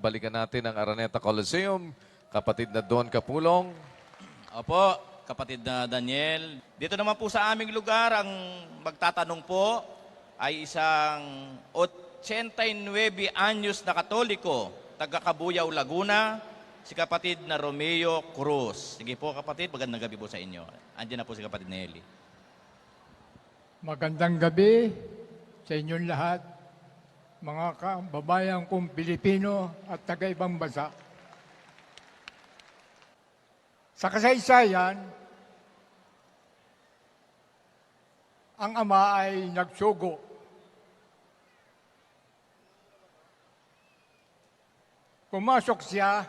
balikan natin ang Araneta Coliseum. Kapatid na Don Capulong. Opo, kapatid na Daniel. Dito naman po sa aming lugar, ang magtatanong po ay isang 89 anyos na Katoliko, taga Cabuyao, Laguna, si kapatid na Romeo Cruz. Sige po kapatid, magandang gabi po sa inyo. Andiyan na po si kapatid Nelly. Magandang gabi sa inyong lahat, mga kababayan kong Pilipino at taga-ibang bansa. Sa kasaysayan, ang ama ay nagsugo. Pumasok siya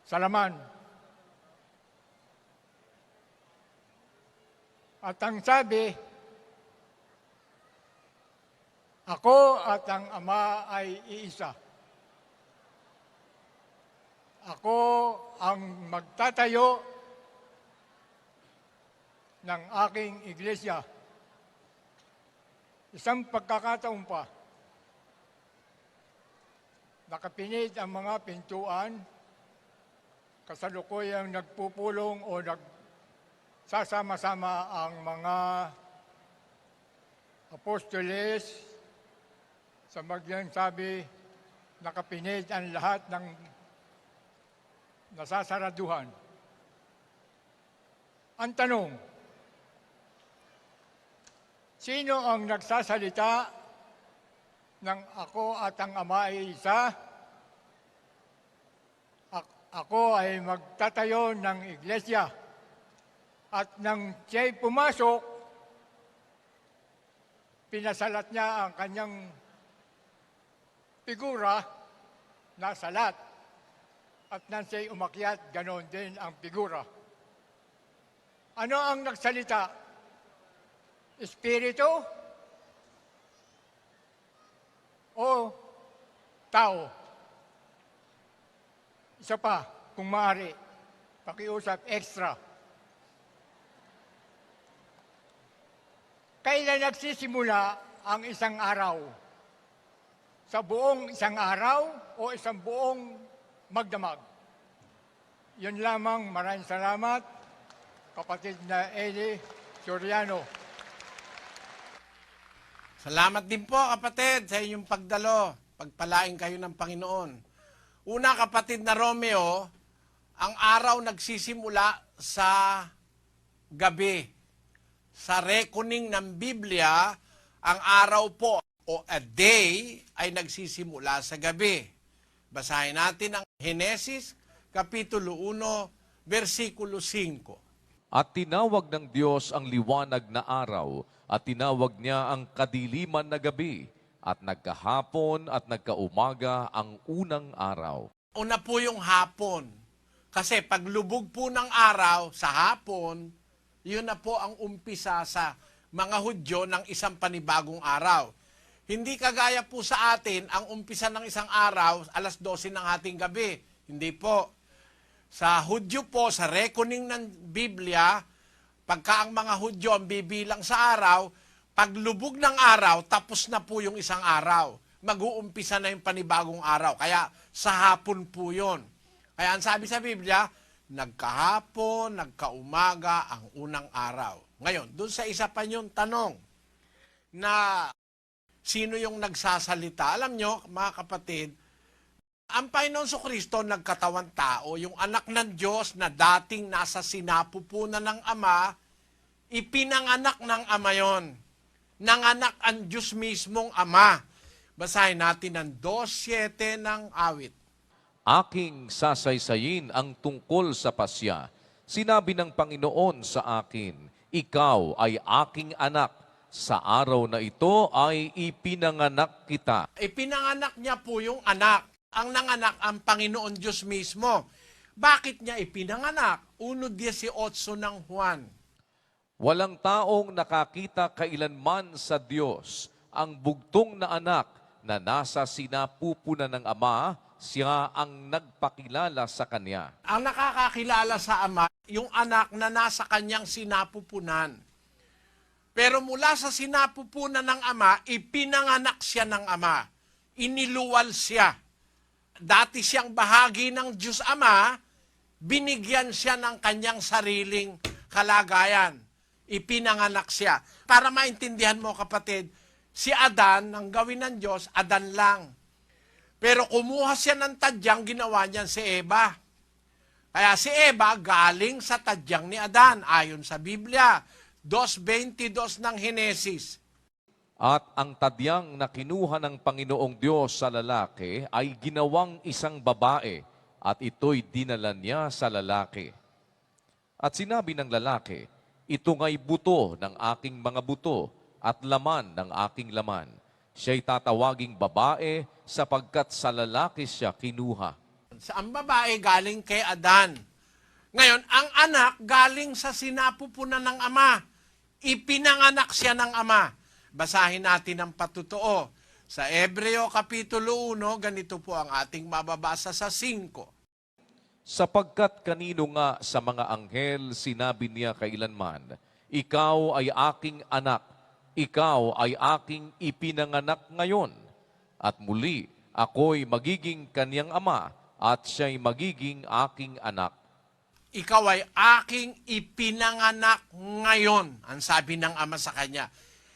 sa laman. At ang sabi, ako at ang Ama ay iisa. Ako ang magtatayo ng aking iglesia. Isang pagkakataon pa, nakapinit ang mga pintuan, kasalukuyang nagpupulong o nagsasama-sama ang mga apostoles. Sa bagyang sabi, nakapinit ang lahat ng nasasaraduhan. Ang tanong, sino ang nagsasalita ng ako at ang Ama ay isa? Ako ay magtatayo ng iglesia at nang siya'y pumasok, pinasalat niya ang kanyang figura na salat. At nang siya'y umakyat, ganon din ang figura. Ano ang nagsalita? Espiritu o tao? Isa pa, kung maaari, pakiusap extra. Kailan nagsisimula ang isang araw? Sa buong isang araw o isang buong magdamag? Yun lamang, maraming salamat, kapatid na Eli Soriano. Salamat din po kapatid sa inyong pagdalo. Pagpalain kayo ng Panginoon. Una kapatid na Romeo, ang araw nagsisimula sa gabi. Sa reckoning ng Biblia, ang araw po o a day ay nagsisimula sa gabi. Basahin natin ang Henesis, Kapitulo 1, versikulo 5. At tinawag ng Diyos ang liwanag na araw, at tinawag niya ang kadiliman na gabi, at nagkahapon at nagkaumaga ang unang araw. Una po yung hapon. Kasi paglubog po ng araw sa hapon, yun na po ang umpisa sa mga Hudyo ng isang panibagong araw. Hindi kagaya po sa atin, ang umpisa ng isang araw, alas 12 ng ating gabi. Hindi po. Sa Hudyo po, sa reckoning ng Biblia, pagka ang mga Hudyo ang bibilang sa araw, paglubog ng araw, tapos na po yung isang araw. Mag-uumpisa na yung panibagong araw. Kaya sa hapon po yun. Kaya ang sabi sa Biblia, nagkahapon, nagkaumaga ang unang araw. Ngayon, dun sa isa pa yung tanong na sino yung nagsasalita? Alam nyo, mga kapatid, ang Panginoon Kristo nagkatawan tao, yung anak ng Diyos na dating nasa sinapupunan ng Ama, ipinanganak ng Ama yon. Nanganak ang Diyos mismong Ama. Basahin natin ang 2:7 ng awit. Aking sasaysayin ang tungkol sa pasya. Sinabi ng Panginoon sa akin, ikaw ay aking anak. Sa araw na ito ay ipinanganak kita. Ipinanganak niya po yung anak. Ang nanganak ang Panginoon Diyos mismo. Bakit niya ipinanganak? 1:18 ng Juan. Walang taong nakakita kailanman sa Diyos. Ang bugtong na anak na nasa sinapupunan ng Ama, siya ang nagpakilala sa Kanya. Ang nakakakilala sa Ama, yung anak na nasa kanyang sinapupunan. Pero mula sa sinapupunan ng Ama, ipinanganak siya ng Ama. Iniluwal siya. dati siyang bahagi ng Diyos Ama, binigyan siya ng kanyang sariling kalagayan. Ipinanganak siya. Para maintindihan mo kapatid, si Adan, ang gawin ng Diyos, Adan lang. Pero kumuha siya ng tadyang, ginawa niyan si Eva. Kaya si Eva galing sa tadyang ni Adan, ayon sa Biblia. 2:22 ng Henesis. At ang tadyang na kinuha ng Panginoong Diyos sa lalaki ay ginawang isang babae at ito'y dinala niya sa lalaki. At sinabi ng lalaki, ito nga'y buto ng aking mga buto at laman ng aking laman. Siya'y tatawaging babae sapagkat sa lalaki siya kinuha. Ang babae galing kay Adan. Ngayon, ang anak galing sa sinapupunan ng ama. Ipinanganak siya ng ama. Basahin natin ang patutuo. Sa Hebreo Kapitulo 1, ganito po ang ating mababasa sa 5. Sapagkat kanino nga sa mga anghel sinabi niya kailanman, ikaw ay aking anak, ikaw ay aking ipinanganak ngayon. At muli, ako'y magiging kanyang ama at siya'y magiging aking anak. Ikaw ay aking ipinanganak ngayon, ang sabi ng ama sa kanya.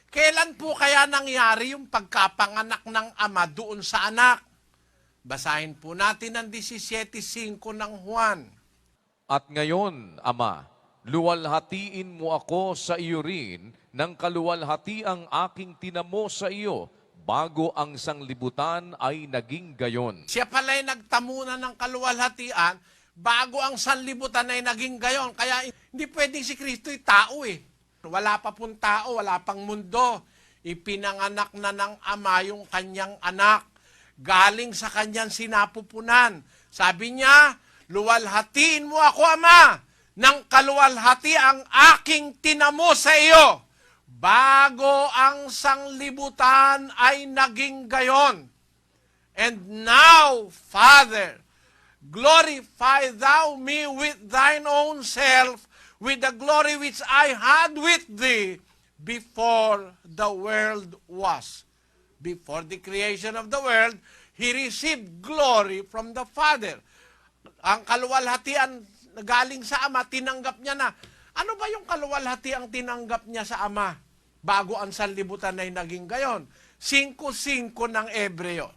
Kailan po kaya nangyari yung pagkapanganak ng ama doon sa anak? Basahin po natin ang 17:5 ng Juan. At ngayon, Ama, luwalhatiin mo ako sa iyo rin ng kaluwalhatiang aking tinamo sa iyo bago ang sanglibutan ay naging gayon. Siya pala'y nagtamuna ng kaluwalhatian bago ang sanlibutan ay naging gayon. Kaya hindi pwedeng si Kristo'y tao eh. Wala pa pong tao, wala pang mundo. Ipinanganak na ng ama yung kanyang anak. Galing sa kanyang sinapupunan. Sabi niya, luwalhatiin mo ako, Ama, ng kaluwalhati ang aking tinamo sa iyo. Bago ang sanglibutan ay naging gayon. And now, Father, glorify thou me with thine own self, with the glory which I had with thee before the world was. Before the creation of the world, he received glory from the Father. Ang kaluwalhatian na galing sa Ama, tinanggap niya na. Ano ba yung kaluwalhatiang tinanggap niya sa Ama bago ang sanlibutan ay naging gayon? 5:5 ng Hebreo.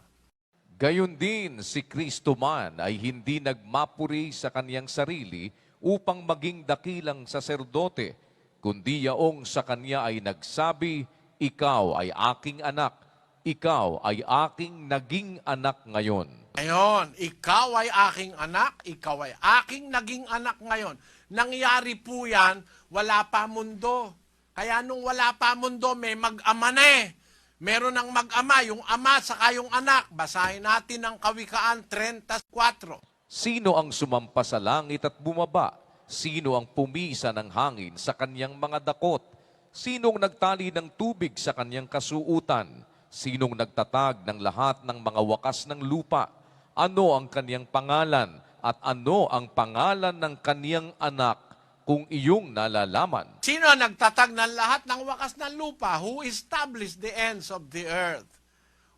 Gayon din si Kristo man ay hindi nagmapuri sa kaniyang sarili upang maging dakilang saserdote, kundi yaong sa kanya ay nagsabi, ikaw ay aking anak, ikaw ay aking naging anak ngayon. Ngayon, ikaw ay aking anak, ikaw ay aking naging anak ngayon. Nangyari po yan, wala pa mundo. Kaya nung wala pa mundo, may mag-ama na eh. Meron ng mag-ama, yung ama saka yung anak. Basahin natin ang Kawikaan 34. Sino ang sumampa sa langit at bumaba? Sino ang pumisa ng hangin sa kanyang mga dakot? Sinong nagtali ng tubig sa kanyang kasuutan? Sinong nagtatag ng lahat ng mga wakas ng lupa? Ano ang kanyang pangalan at ano ang pangalan ng kanyang anak kung iyong nalalaman? Sino ang nagtatag ng lahat ng wakas ng lupa? Who established the ends of the earth?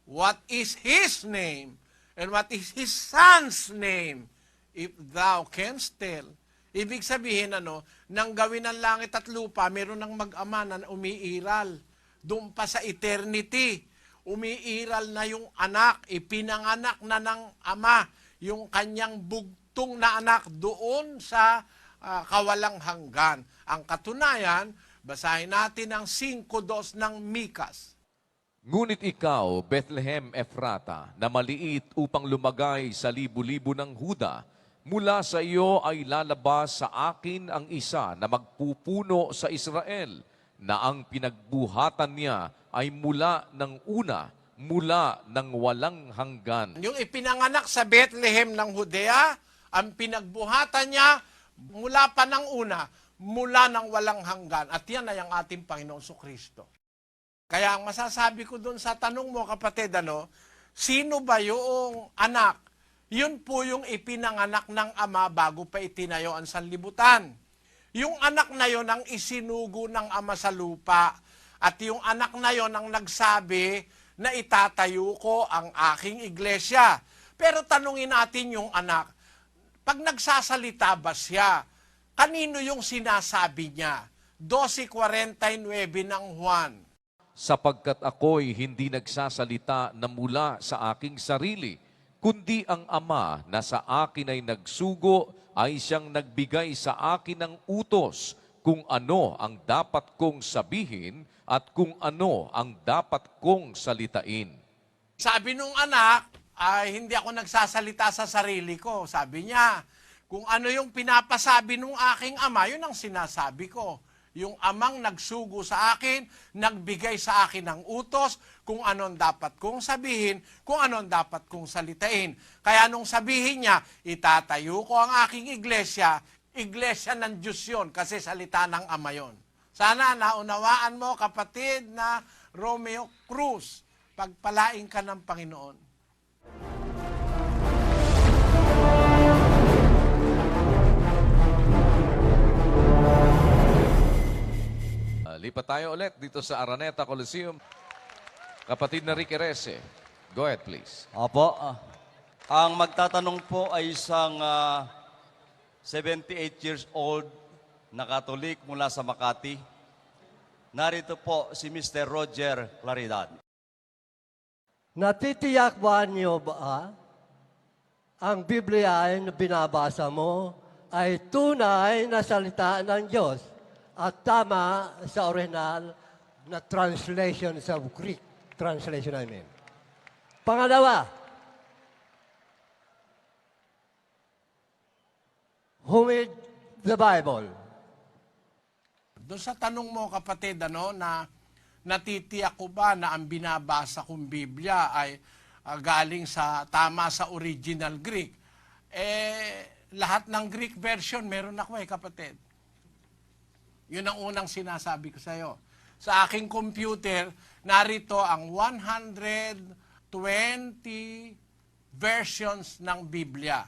What is his name? And what is his son's name? If thou canst tell. Ibig sabihin, nang gawin ng langit at lupa, meron ng mag-ama na umiiral. Doon pa sa eternity, umiiral na yung anak, ipinanganak na ng ama, yung kanyang bugtong na anak doon sa kawalang hanggan. Ang katunayan, basahin natin ang 5:2 ng Mikas. Ngunit ikaw, Bethlehem Ephrata, na maliit upang lumagay sa libu-libo ng Huda, mula sa iyo ay lalabas sa akin ang isa na magpupuno sa Israel, na ang pinagbuhatan niya ay mula ng una, mula ng walang hanggan. Yung ipinanganak sa Bethlehem ng Judea, ang pinagbuhatan niya mula pa ng una, mula ng walang hanggan. At yan ay ang ating Panginoong Kristo. Kaya ang masasabi ko doon sa tanong mo, kapatid, sino ba yung anak? Yun po yung ipinanganak ng ama bago pa itinayo ang sanlibutan. Yung anak na yon ang isinugo ng ama sa lupa. At yung anak na yon ang nagsabi na itatayo ko ang aking iglesia. Pero tanungin natin yung anak, pag nagsasalita ba siya, kanino yung sinasabi niya? 12:49 ng Juan. Sapagkat ako'y hindi nagsasalita na mula sa aking sarili, kundi ang Ama na sa akin ay nagsugo ay siyang nagbigay sa akin ng utos kung ano ang dapat kong sabihin at kung ano ang dapat kong salitain. Sabi nung anak, ay hindi ako nagsasalita sa sarili ko. Sabi niya, kung ano yung pinapasabi nung aking ama, yun ang sinasabi ko. Yung amang nagsugo sa akin, nagbigay sa akin ng utos, kung anong dapat kong sabihin, kung anong dapat kong salitain. Kaya nung sabihin niya, itatayo ko ang aking iglesia, iglesia ng Diyos yun, kasi salita ng ama yun. Sana naunawaan mo, kapatid na Romeo Cruz, pagpalain ka ng Panginoon. Lipat tayo ulit dito sa Araneta Coliseum. Kapatid na Ricky Rese, go ahead please. Opo. Ang magtatanong po ay isang 78 years old na Katolik mula sa Makati. Narito po si Mr. Roger Claridad. Natitiyak ba niyo ba ang Biblia ay binabasa mo ay tunay na salita ng Diyos at tama sa original na translation sa Greek translation, I mean. Pangalawa, who made the Bible? Doon sa tanong mo, kapatid, na natitiyak ko ba na ang binabasa kong Biblia ay galing sa tama sa original Greek? Lahat ng Greek version meron ako kapatid. Yun ang unang sinasabi ko sa iyo. Sa aking computer, narito ang 120 versions ng Biblia.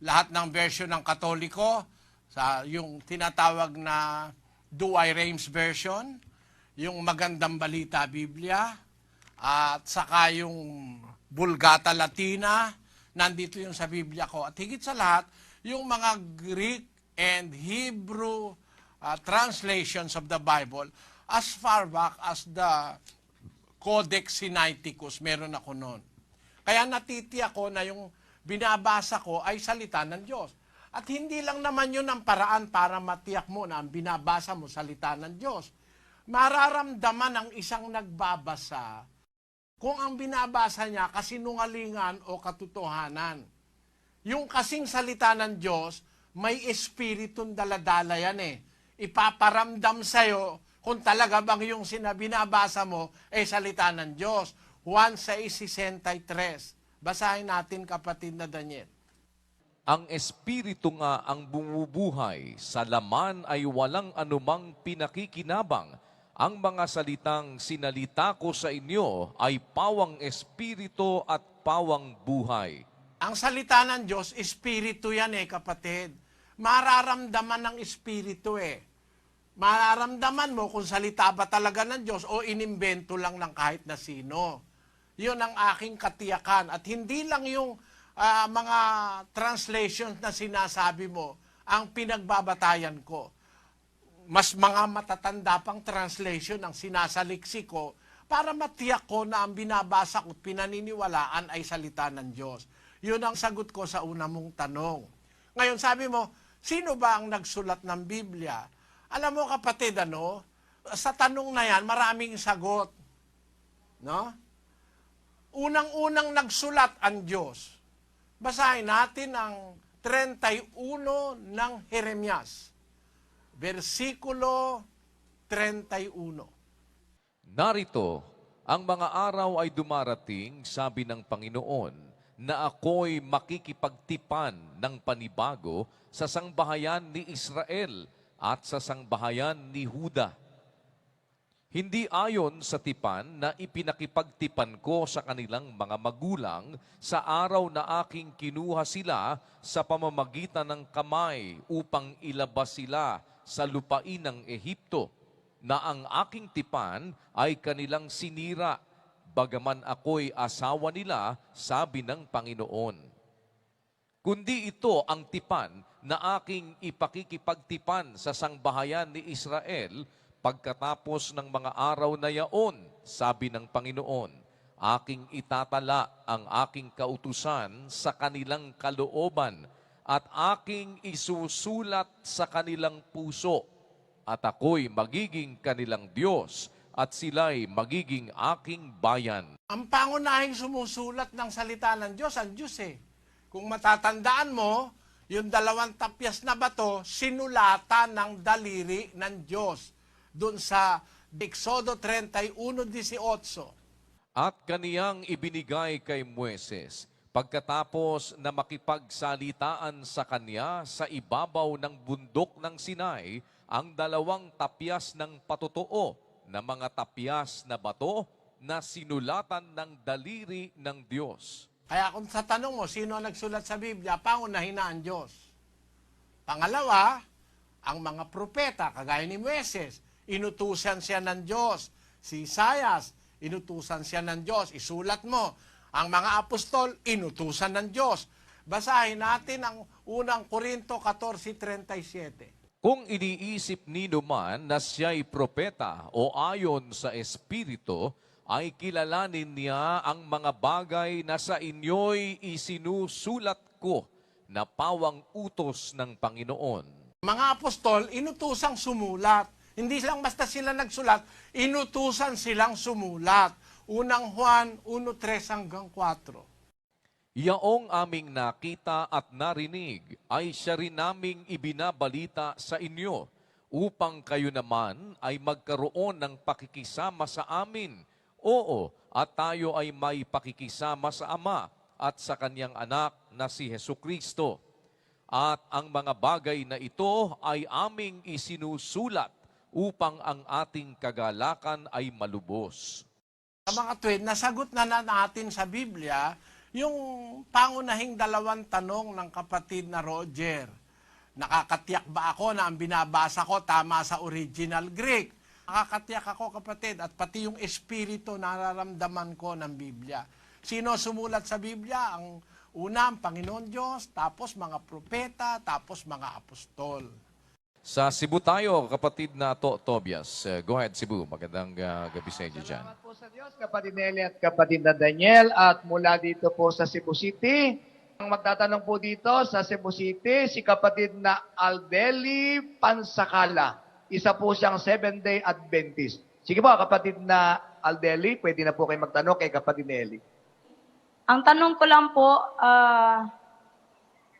Lahat ng version ng Katoliko, yung tinatawag na Douay-Rheims version, yung Magandang Balita Biblia, at saka yung Vulgata Latina, nandito yung sa Biblia ko. At higit sa lahat, yung mga Greek and Hebrew translations of the Bible, as far back as the Codex Sinaiticus, meron ako noon. Kaya natitiyak ko na yung binabasa ko ay salita ng Diyos. At hindi lang naman yun ang paraan para matiyak mo na ang binabasa mo salita ng Diyos. Mararamdaman ng isang nagbabasa kung ang binabasa niya kasinungalingan o katotohanan. Yung kasing salita ng Diyos, may espiritong daladala yan Ipaparamdam sa'yo kung talaga bang yung binabasa mo ay salita ng Diyos. Juan 6:63. Basahin natin, kapatid na Daniel. Ang Espiritu nga ang bumubuhay, sa laman ay walang anumang pinakikinabang. Ang mga salitang sinalita ko sa inyo ay pawang Espiritu at pawang buhay. Ang salita ng Diyos, Espiritu yan kapatid. Mararamdaman ng Espiritu Mararamdaman mo kung salita ba talaga ng Diyos o inimbento lang ng kahit na sino. Yun ang aking katiyakan. At hindi lang yung mga translations na sinasabi mo ang pinagbabatayan ko. Mas mga matatanda pang translation ang sinasaliksi ko para matiyak ko na ang binabasa ko at pinaniniwalaan ay salita ng Diyos. Yun ang sagot ko sa una mong tanong. Ngayon sabi mo, sino ba ang nagsulat ng Biblia? Alam mo kapatid, sa tanong na yan, maraming sagot. No? Unang-unang nagsulat ang Diyos. Basahin natin ang 31 ng Jeremias. Versikulo 31. Narito, ang mga araw ay dumarating, sabi ng Panginoon, na ako'y makikipagtipan ng panibago sa sangbahayan ni Israel at sa sangbahayan ni Huda. Hindi ayon sa tipan na ipinakipagtipan ko sa kanilang mga magulang sa araw na aking kinuha sila sa pamamagitan ng kamay upang ilabas sila sa lupain ng Ehipto, na ang aking tipan ay kanilang sinira bagaman ako'y asawa nila, sabi ng Panginoon. Kundi ito ang tipan na aking ipakikipagtipan sa sangbahayan ni Israel pagkatapos ng mga araw na yaon, sabi ng Panginoon. Aking itatala ang aking kautusan sa kanilang kalooban at aking isusulat sa kanilang puso. At ako'y magiging kanilang Diyos at sila'y magiging aking bayan. Ang pangunahing sumusulat ng salita ng Diyos, ang Diyos eh. Kung matatandaan mo, yung 2 tapyas na bato, sinulatan ng daliri ng Diyos. Doon sa Exodo 31:18. At kaniyang ibinigay kay Moises pagkatapos na makipagsalitaan sa kanya sa ibabaw ng bundok ng Sinai ang 2 tapyas ng patotoo na mga tapyas na bato na sinulatan ng daliri ng Diyos. Kaya kung sa tanong mo, sino ang nagsulat sa Biblia, pangunahin na ang Diyos. Pangalawa, ang mga propeta, kagaya ni Moises, inutusan siya ng Diyos. Si Isaias, inutusan siya ng Diyos. Isulat mo. Ang mga apostol, inutusan ng Diyos. Basahin natin ang unang Korinto 14:37. Kung iniisip nino man na siya'y propeta o ayon sa Espiritu, ay kilalanin niya ang mga bagay na sa inyo'y isinusulat ko na pawang utos ng Panginoon. Mga apostol, inutusang sumulat. Hindi lang basta sila nagsulat, inutusan silang sumulat. Unang Juan 1:3-4. Yaong aming nakita at narinig ay siya rin naming ibinabalita sa inyo upang kayo naman ay magkaroon ng pakikisama sa amin. Oo, at tayo ay may pakikisama sa Ama at sa Kanyang anak na si Hesukristo. At ang mga bagay na ito ay aming isinusulat upang ang ating kagalakan ay malubos. Sa mga tuwid, nasagot na natin sa Biblia yung pangunahing 2 tanong ng kapatid na Roger. Nakakatiyak ba ako na ang binabasa ko tama sa original Greek? Nakakatiyak ako, kapatid, at pati yung espiritu nararamdaman ko ng Biblia. Sino sumulat sa Biblia? Ang una, ang Panginoon Diyos, tapos mga propeta, tapos mga apostol. Sa Cebu tayo, kapatid na Tobias. Go ahead, Cebu. Magandang gabi sa inyo dyan. Salamat po sa Diyos, kapatid Nelly at kapatid na Daniel. At mula dito po sa Cebu City, ang magtatanong po dito sa Cebu City, si kapatid na Aldeli Pansakala. Isa po siyang 7-day Adventist. Sige po, kapatid na Aldeli, pwede na po kayo magtanong kay kapatid Nelly. Ang tanong ko lang po,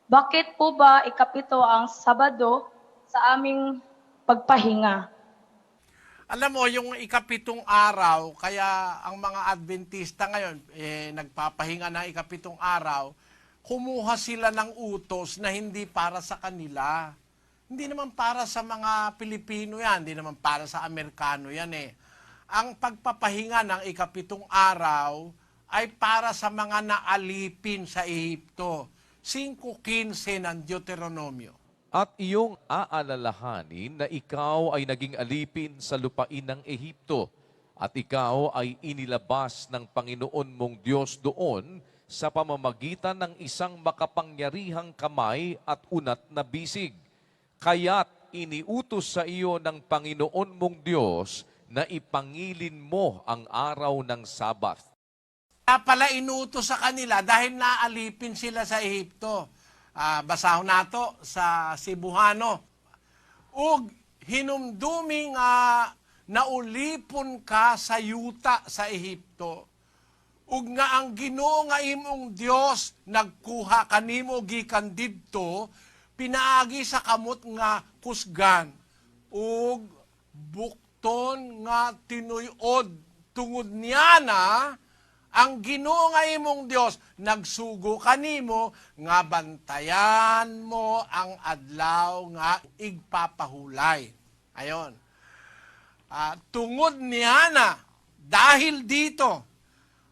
bakit po ba ikapito ang Sabado sa aming pagpahinga? Alam mo, yung 7 araw, kaya ang mga Adventista ngayon, nagpapahinga ng 7 araw, kumuha sila ng utos na hindi para sa kanila. Hindi naman para sa mga Pilipino yan, hindi naman para sa Amerikano yan eh. Ang pagpapahinga ng 7 araw ay para sa mga naalipin sa Ehipto. 5:15 ng Deuteronomio. At iyong aalalahanin na ikaw ay naging alipin sa lupain ng Ehipto at ikaw ay inilabas ng Panginoon mong Diyos doon sa pamamagitan ng isang makapangyarihang kamay at unat na bisig. Kaya't iniutos sa iyo ng Panginoon mong Diyos na ipangilin mo ang araw ng Sabat. Kaya pala inutos sa kanila dahil naalipin sila sa Ehipto. Basahon nato sa Cebuano. Ug hinumdumi nga naulipon ka sa yuta sa Ehipto. Ug nga ang Ginoo nga imong Dios nagkuha kanimo gikan didto, pinaagi sa kamot nga kusgan. Ug bukton nga tinuyod tungod niya na ang Ginoo nga imong Dios nagsugo kanimo nga bantayan mo ang adlaw nga igpapahulay. Ayon. Tungod niya na, dahil dito,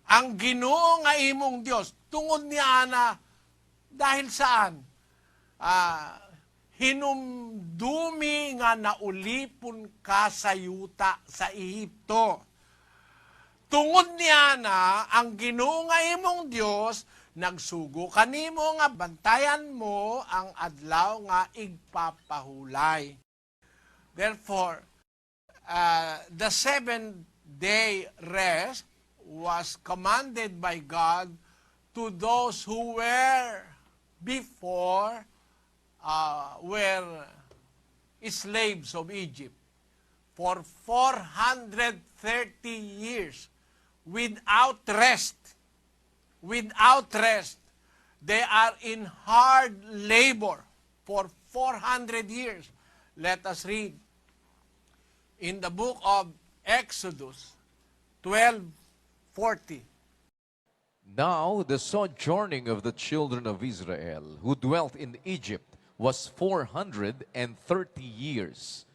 ang Ginoo nga imong Dios, tungod niya na, dahil saan? Hinumdumi nga naulipon ka sa yuta sa Ehipto. tungod niya na ang Ginoo nga imong Dios nagsugo kanimo nga bantayan mo ang adlaw nga igpapahulay. Therefore, the 7-day rest was commanded by God to those who were before were slaves of Egypt for 430 years without rest. Without rest. They are in hard labor for 400 years. Let us read in the book of Exodus 12:40. Now the sojourning of the children of Israel who dwelt in Egypt was 430 years.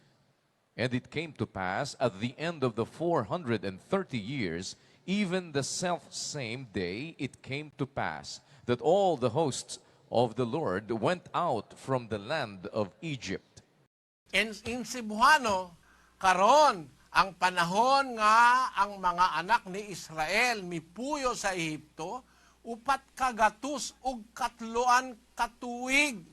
And it came to pass at the end of the 430 years, even the self-same day, it came to pass that all the hosts of the Lord went out from the land of Egypt. In Cebuano, karon ang panahon nga ang mga anak ni Israel mipuyo sa Ehipto, upat kagatus ug katloan katuig.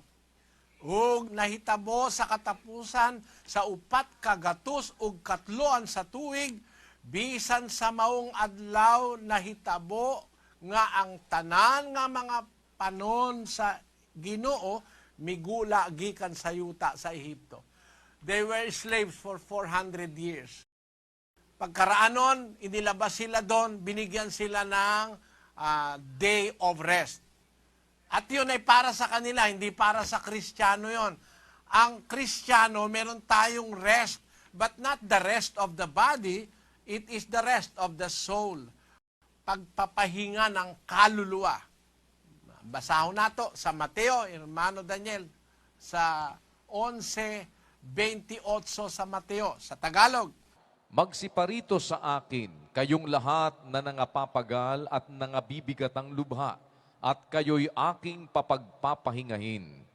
Ug nahitabo sa katapusan sa upat kagatus ug katloan sa tuig, bisan sa maong adlaw nahitabo nga ang tanan nga mga panon sa Ginoo migula gikan sa yuta sa Ehipto. They were slaves for 400 years. Pagkaraanon, inilabas sila doon, binigyan sila ng day of rest. At yun ay para sa kanila, hindi para sa Kristiyano yon. Ang Kristiyano, meron tayong rest, but not the rest of the body, it is the rest of the soul. Pagpapahinga ng kaluluwa. Basahon nato sa Mateo, Hermano Daniel, sa 11:28 sa Mateo, sa Tagalog. Magsiparito sa akin, kayong lahat na nangapapagal at nangabibigatang lubha, at kayo'y aking papagpapahingahin.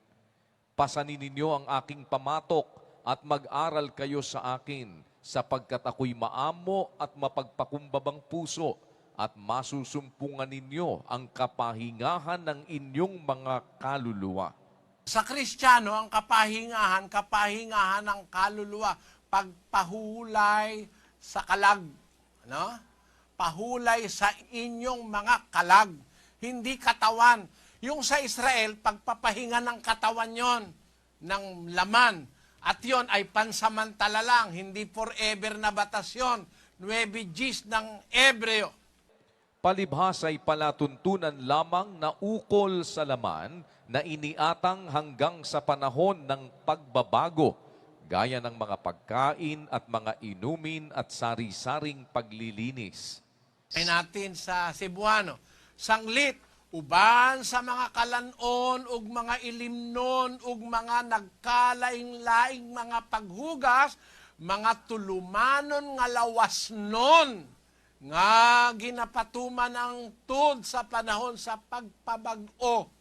Pasanin ninyo ang aking pamatok at mag-aral kayo sa akin, sapagkat ako'y maamo at mapagpakumbabang puso, at masusumpungan ninyo ang kapahingahan ng inyong mga kaluluwa. Sa Kristiyano, ang kapahingahan ng kaluluwa, pagpahulay sa kalag. No? Pahulay sa inyong mga kalag. Hindi katawan. Yung sa Israel, pagpapahinga ng katawan yon, ng laman. At yon ay pansamantala lang, hindi forever na batas yun. 9 Gs ng Ebreo. Palibhas ay palatuntunan lamang na ukol sa laman na iniatang hanggang sa panahon ng pagbabago, gaya ng mga pagkain at mga inumin at sari-saring paglilinis. Ay natin sa Cebuano, sanglit, uban sa mga kalanon, ug mga ilimnon, ug mga nagkalaing-laing mga paghugas, mga tulumanon nga lawasnon, nga ginapatuman ang tud sa panahon sa pagpabag-o.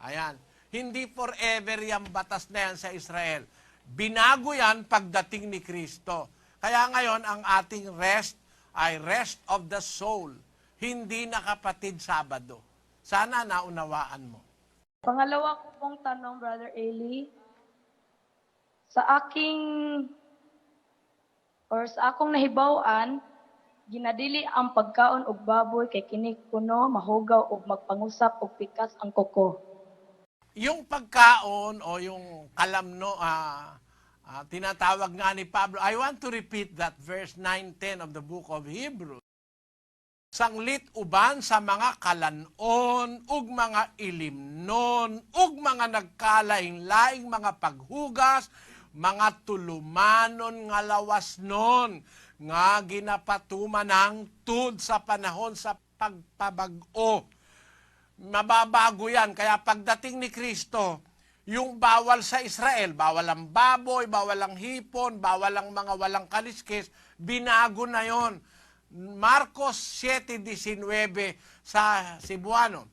Ayan, hindi forever yung batas na yan sa Israel. Binago yan pagdating ni Kristo. Kaya ngayon, ang ating rest ay rest of the soul, hindi na kapatid Sabado. Sana naunawaan mo. Pangalawa ko pong tanong, Brother Eli, sa akong nahibaw-an, ginadili ang pagkaon og baboy kay kini kuno mahugaw og magpangusap og pikas ang kuko. Yung pagkaon o yung kalamno, tinatawag nga ni Pablo, I want to repeat that verse 9-10 of the book of Hebrews. Sanglit uban sa mga kalanon, ug mga ilimnon, ug mga nagkalaing-laing mga paghugas, mga tulumanon nga lawasnon, nga ginapatuman ng tud sa panahon sa pagpabag-o. Mababago yan. Kaya pagdating ni Kristo, yung bawal sa Israel, bawal ang baboy, bawal ang hipon, bawal ang mga walang kaliskis, binago na yon. Marcos 7:19 sa Cebuano,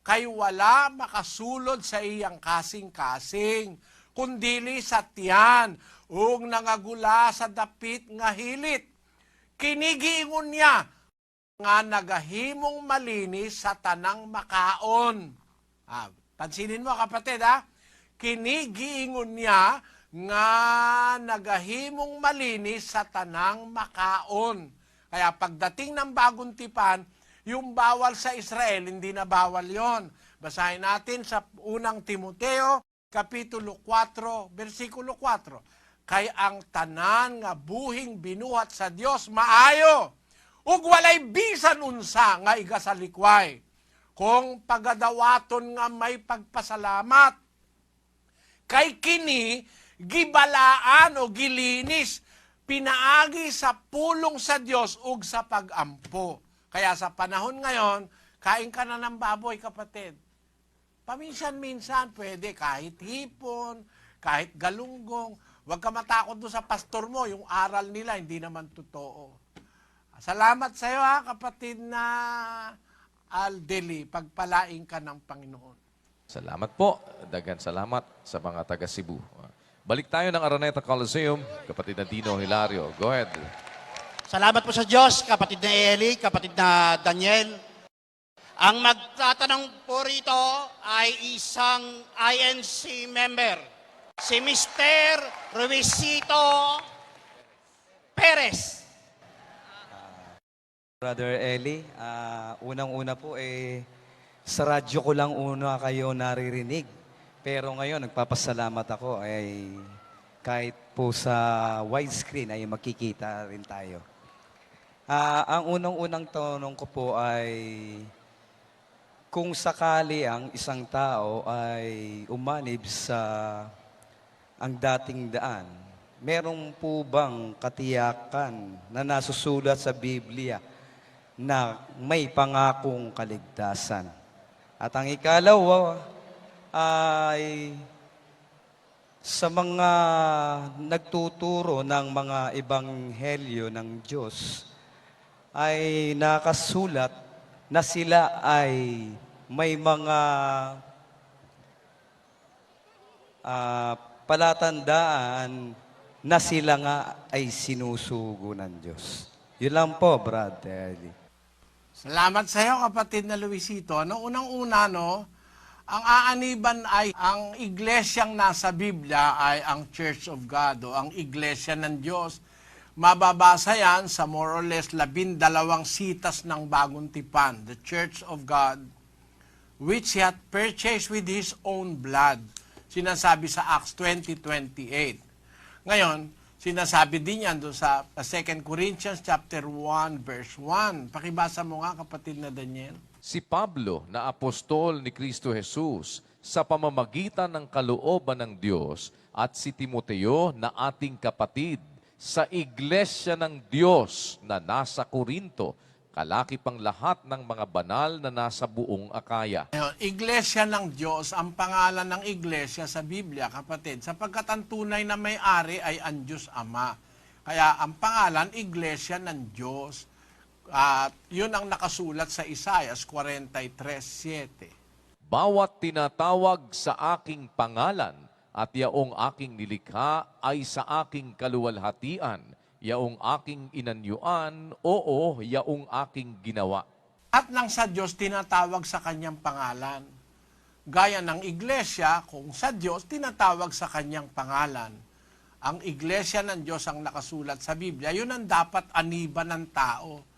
kay wala makasulod sa iyang kasing-kasing, kundili sa tiyan, ug nangagula sa dapit nga hilit. Kinigiingon niya, nga nagahimong malinis sa tanang makaon. Pansinin mo kapatid kinigiingon niya nga nagahimong malinis sa tanang makaon. Kaya pagdating ng bagong tipan, yung bawal sa Israel, hindi na bawal yon. Basahin natin sa unang Timoteo, Kapitulo 4, versikulo 4. Kay ang tanan nga buhing binuhat sa Dios maayo, ug walay bisan unsa nga igasalikway. Kung pagadawaton nga may pagpasalamat, kay kini gibalaan o gilinis, pinaagi sa pulong sa Dios ug sa pagampo. Kaya sa panahon ngayon, kain ka na ng baboy, kapatid. Paminsan-minsan, pwede kahit hipon, kahit galunggong. Huwag ka matakot doon sa pastor mo, yung aral nila, hindi naman totoo. Salamat sa iyo, kapatid na Aldeli. Pagpalaing ka ng Panginoon. Salamat po. Dagan salamat sa mga taga Cebu. Balik tayo ng Araneta Coliseum. Kapatid na Dino Hilario. Go ahead. Salamat po sa Diyos, kapatid na Eli, kapatid na Daniel. Ang magtatanong po rito ay isang INC member, si Mr. Ruizito Perez. Brother Eli, unang-una po sa radyo ko lang una kayo naririnig. Pero ngayon, nagpapasalamat ako kahit po sa widescreen ay makikita rin tayo. Ang unang-unang tanong ko po ay kung sakali ang isang tao ay umanib sa ang dating daan, meron po bang katiyakan na nasusulat sa Biblia na may pangakong kaligtasan? At ang ikalawa ay sa mga nagtuturo ng mga ebanghelyo ng Diyos ay nakasulat na sila ay may mga palatandaan na sila nga ay sinusugo ng Diyos. Yun lang po, Brother Eli. Salamat sa iyo, kapatid na Luisito. Unang-una, ang aaniban ay ang iglesyang nasa Biblia ay ang Church of God o ang iglesia ng Diyos. Mababasa yan sa more or less 12 sitas ng Bagong Tipan, the Church of God, which He hath purchased with His own blood. Sinasabi sa Acts 20:28. Ngayon, sinasabi din yan doon sa 2 Corinthians chapter 1, verse 1. Pakibasa mo nga, kapatid na Daniel. Si Pablo na apostol ni Kristo Jesus sa pamamagitan ng kalooban ng Diyos at si Timoteo na ating kapatid sa iglesia ng Diyos na nasa Corinto, kalaki pang lahat ng mga banal na nasa buong Akaya. Ngayon, iglesia ng Diyos, ang pangalan ng iglesia sa Biblia, kapatid, sapagkat ang tunay na may-ari ay ang Diyos Ama. Kaya ang pangalan, iglesia ng Diyos. At yun ang nakasulat sa Isaiah 43:7. Bawat tinatawag sa aking pangalan at yaong aking nilikha ay sa aking kaluwalhatian, yaong aking inanyuan, oo, yaong aking ginawa. At nang sa Diyos tinatawag sa kanyang pangalan. Gaya ng iglesia, kung sa Diyos tinatawag sa kanyang pangalan. Ang iglesia ng Diyos ang nakasulat sa Biblia, yun ang dapat aniban ng tao.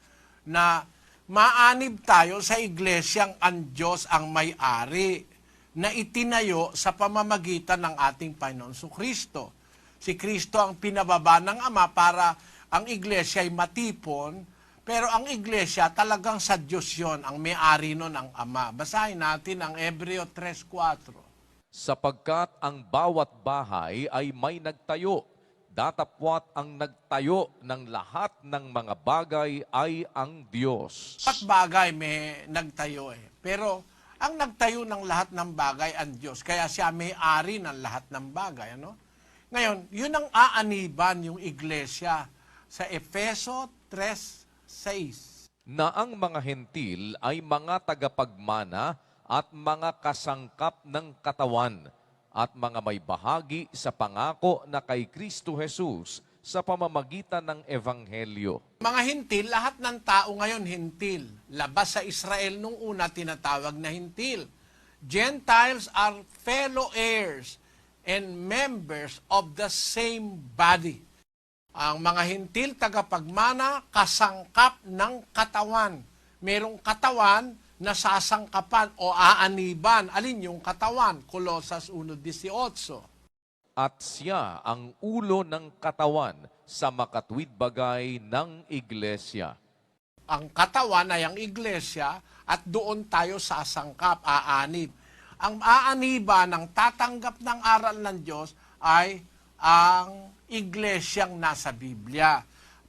Na maanib tayo sa iglesyang ang Diyos ang may-ari na itinayo sa pamamagitan ng ating Panginoon Kristo. Si Kristo ang pinababa ng Ama para ang iglesia ay matipon, pero ang iglesia talagang sa Diyos yun, ang may-ari nun ang Ama. Basahin natin ang Hebreo 3:4. Sapagkat ang bawat bahay ay may nagtayo, datapwat ang nagtayo ng lahat ng mga bagay ay ang Diyos. At bagay may nagtayo pero ang nagtayo ng lahat ng bagay ang Diyos. Kaya siya may-ari ng lahat ng bagay. Ngayon, yun ang aaniban yung iglesia sa Efeso 3:6. Na ang mga hentil ay mga tagapagmana at mga kasangkap ng katawan at mga may bahagi sa pangako na kay Kristo Jesus sa pamamagitan ng Ebanghelyo. Mga hintil, lahat ng tao ngayon hintil. Labas sa Israel nung una tinatawag na hintil. Gentiles are fellow heirs and members of the same body. Ang mga hintil, tagapagmana, kasangkap ng katawan. Merong katawan na sasangkapan o aaniban. Alin yung katawan? Colosas 1:18. At siya ang ulo ng katawan sa makatwid bagay ng iglesia. Ang katawan ay ang iglesia at doon tayo sasangkap, aanib. Ang aaniba ng tatanggap ng aral ng Diyos ay ang iglesyang nasa Biblia.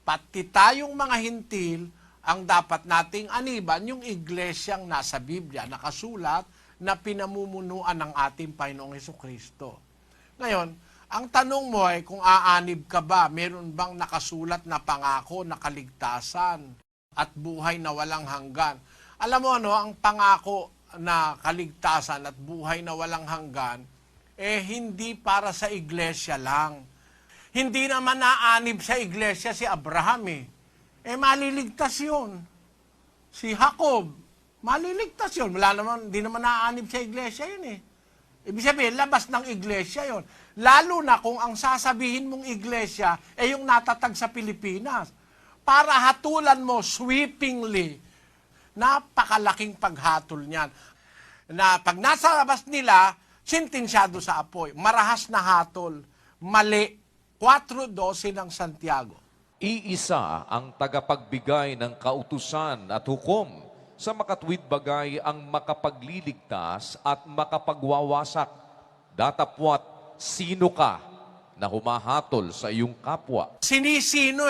Pati tayong mga hintil, ang dapat nating aniban yung iglesyang nasa Biblia, nakasulat na pinamumunuan ng ating Panginoong Hesukristo. Ngayon, ang tanong mo ay kung aanib ka ba, meron bang nakasulat na pangako na kaligtasan at buhay na walang hanggan? Alam mo ang pangako na kaligtasan at buhay na walang hanggan, hindi para sa iglesia lang. Hindi naman naanib sa iglesia si Abraham maliligtas yun. Si Jacob, maliligtas yun. Hindi naman naanib sa iglesia yun Ibig sabihin, labas ng iglesia yon. Lalo na kung ang sasabihin mong iglesia yung natatag sa Pilipinas. Para hatulan mo sweepingly, napakalaking paghatol niyan. Na pag nasa labas nila, sintinsyado sa apoy. Marahas na hatol. Mali. 4:12 ng Santiago. Iisa ang tagapagbigay ng kautusan at hukom sa makatwid bagay ang makapagliligtas at makapagwawasak. Datapwat, sino ka na humahatol sa iyong kapwa? Sinisino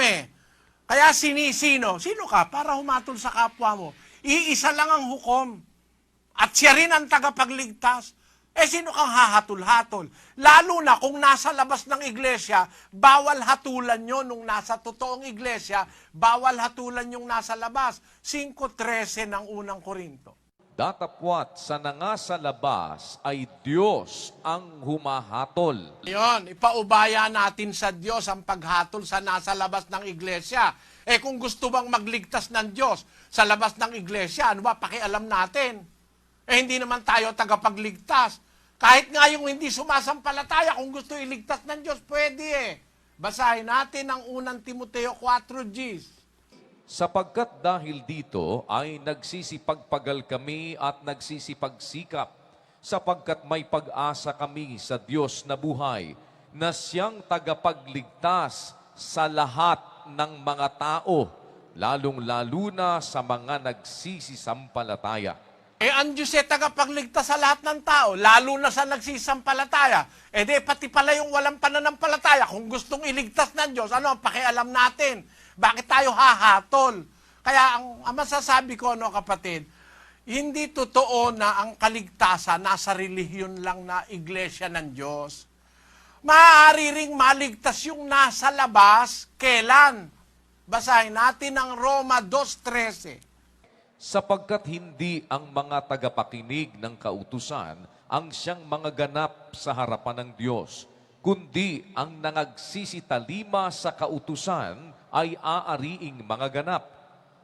Kaya sinisino? Sino ka para humatol sa kapwa mo? Iisa lang ang hukom. At siya rin ang tagapagligtas. Sino kang hahatol-hatol? Lalo na kung nasa labas ng iglesia, bawal hatulan nyo nung nasa totoong iglesia, bawal hatulan yung nasa labas. 5:13 ng unang Korinto. Datapwat sa nangasa labas ay Diyos ang humahatol. Yon, ipaubaya natin sa Diyos ang paghatol sa nasa labas ng iglesia. Kung gusto bang magligtas ng Diyos sa labas ng iglesia, ano ba pakialam natin? Hindi naman tayo tagapagligtas. Kahit nga yung hindi sumasampalataya, kung gusto iligtas ng Diyos, pwede Basahin natin ang unang Timoteo 4:G. Sapagkat dahil dito ay nagsisipagpagal kami at nagsisipagsikap, sapagkat may pag-asa kami sa Diyos na buhay, na siyang tagapagligtas sa lahat ng mga tao, lalong-lalo na sa mga nagsisisampalataya. Ang Diyos tagapagligtas sa lahat ng tao, lalo na sa nagsisampalataya. Pati pala yung walang pananampalataya, kung gustong iligtas ng Diyos, ano ang pakialam natin? Bakit tayo hahatol? Kaya ang masasabi ko, kapatid, hindi totoo na ang kaligtasan nasa relihiyon lang na iglesia ng Diyos. Maaari ring maligtas yung nasa labas, kailan? Basahin natin ang Roma 2:13. Sapagkat hindi ang mga tagapakinig ng kautusan ang siyang mga ganap sa harapan ng Diyos, kundi ang nangagsisitalima sa kautusan ay aariing mga ganap.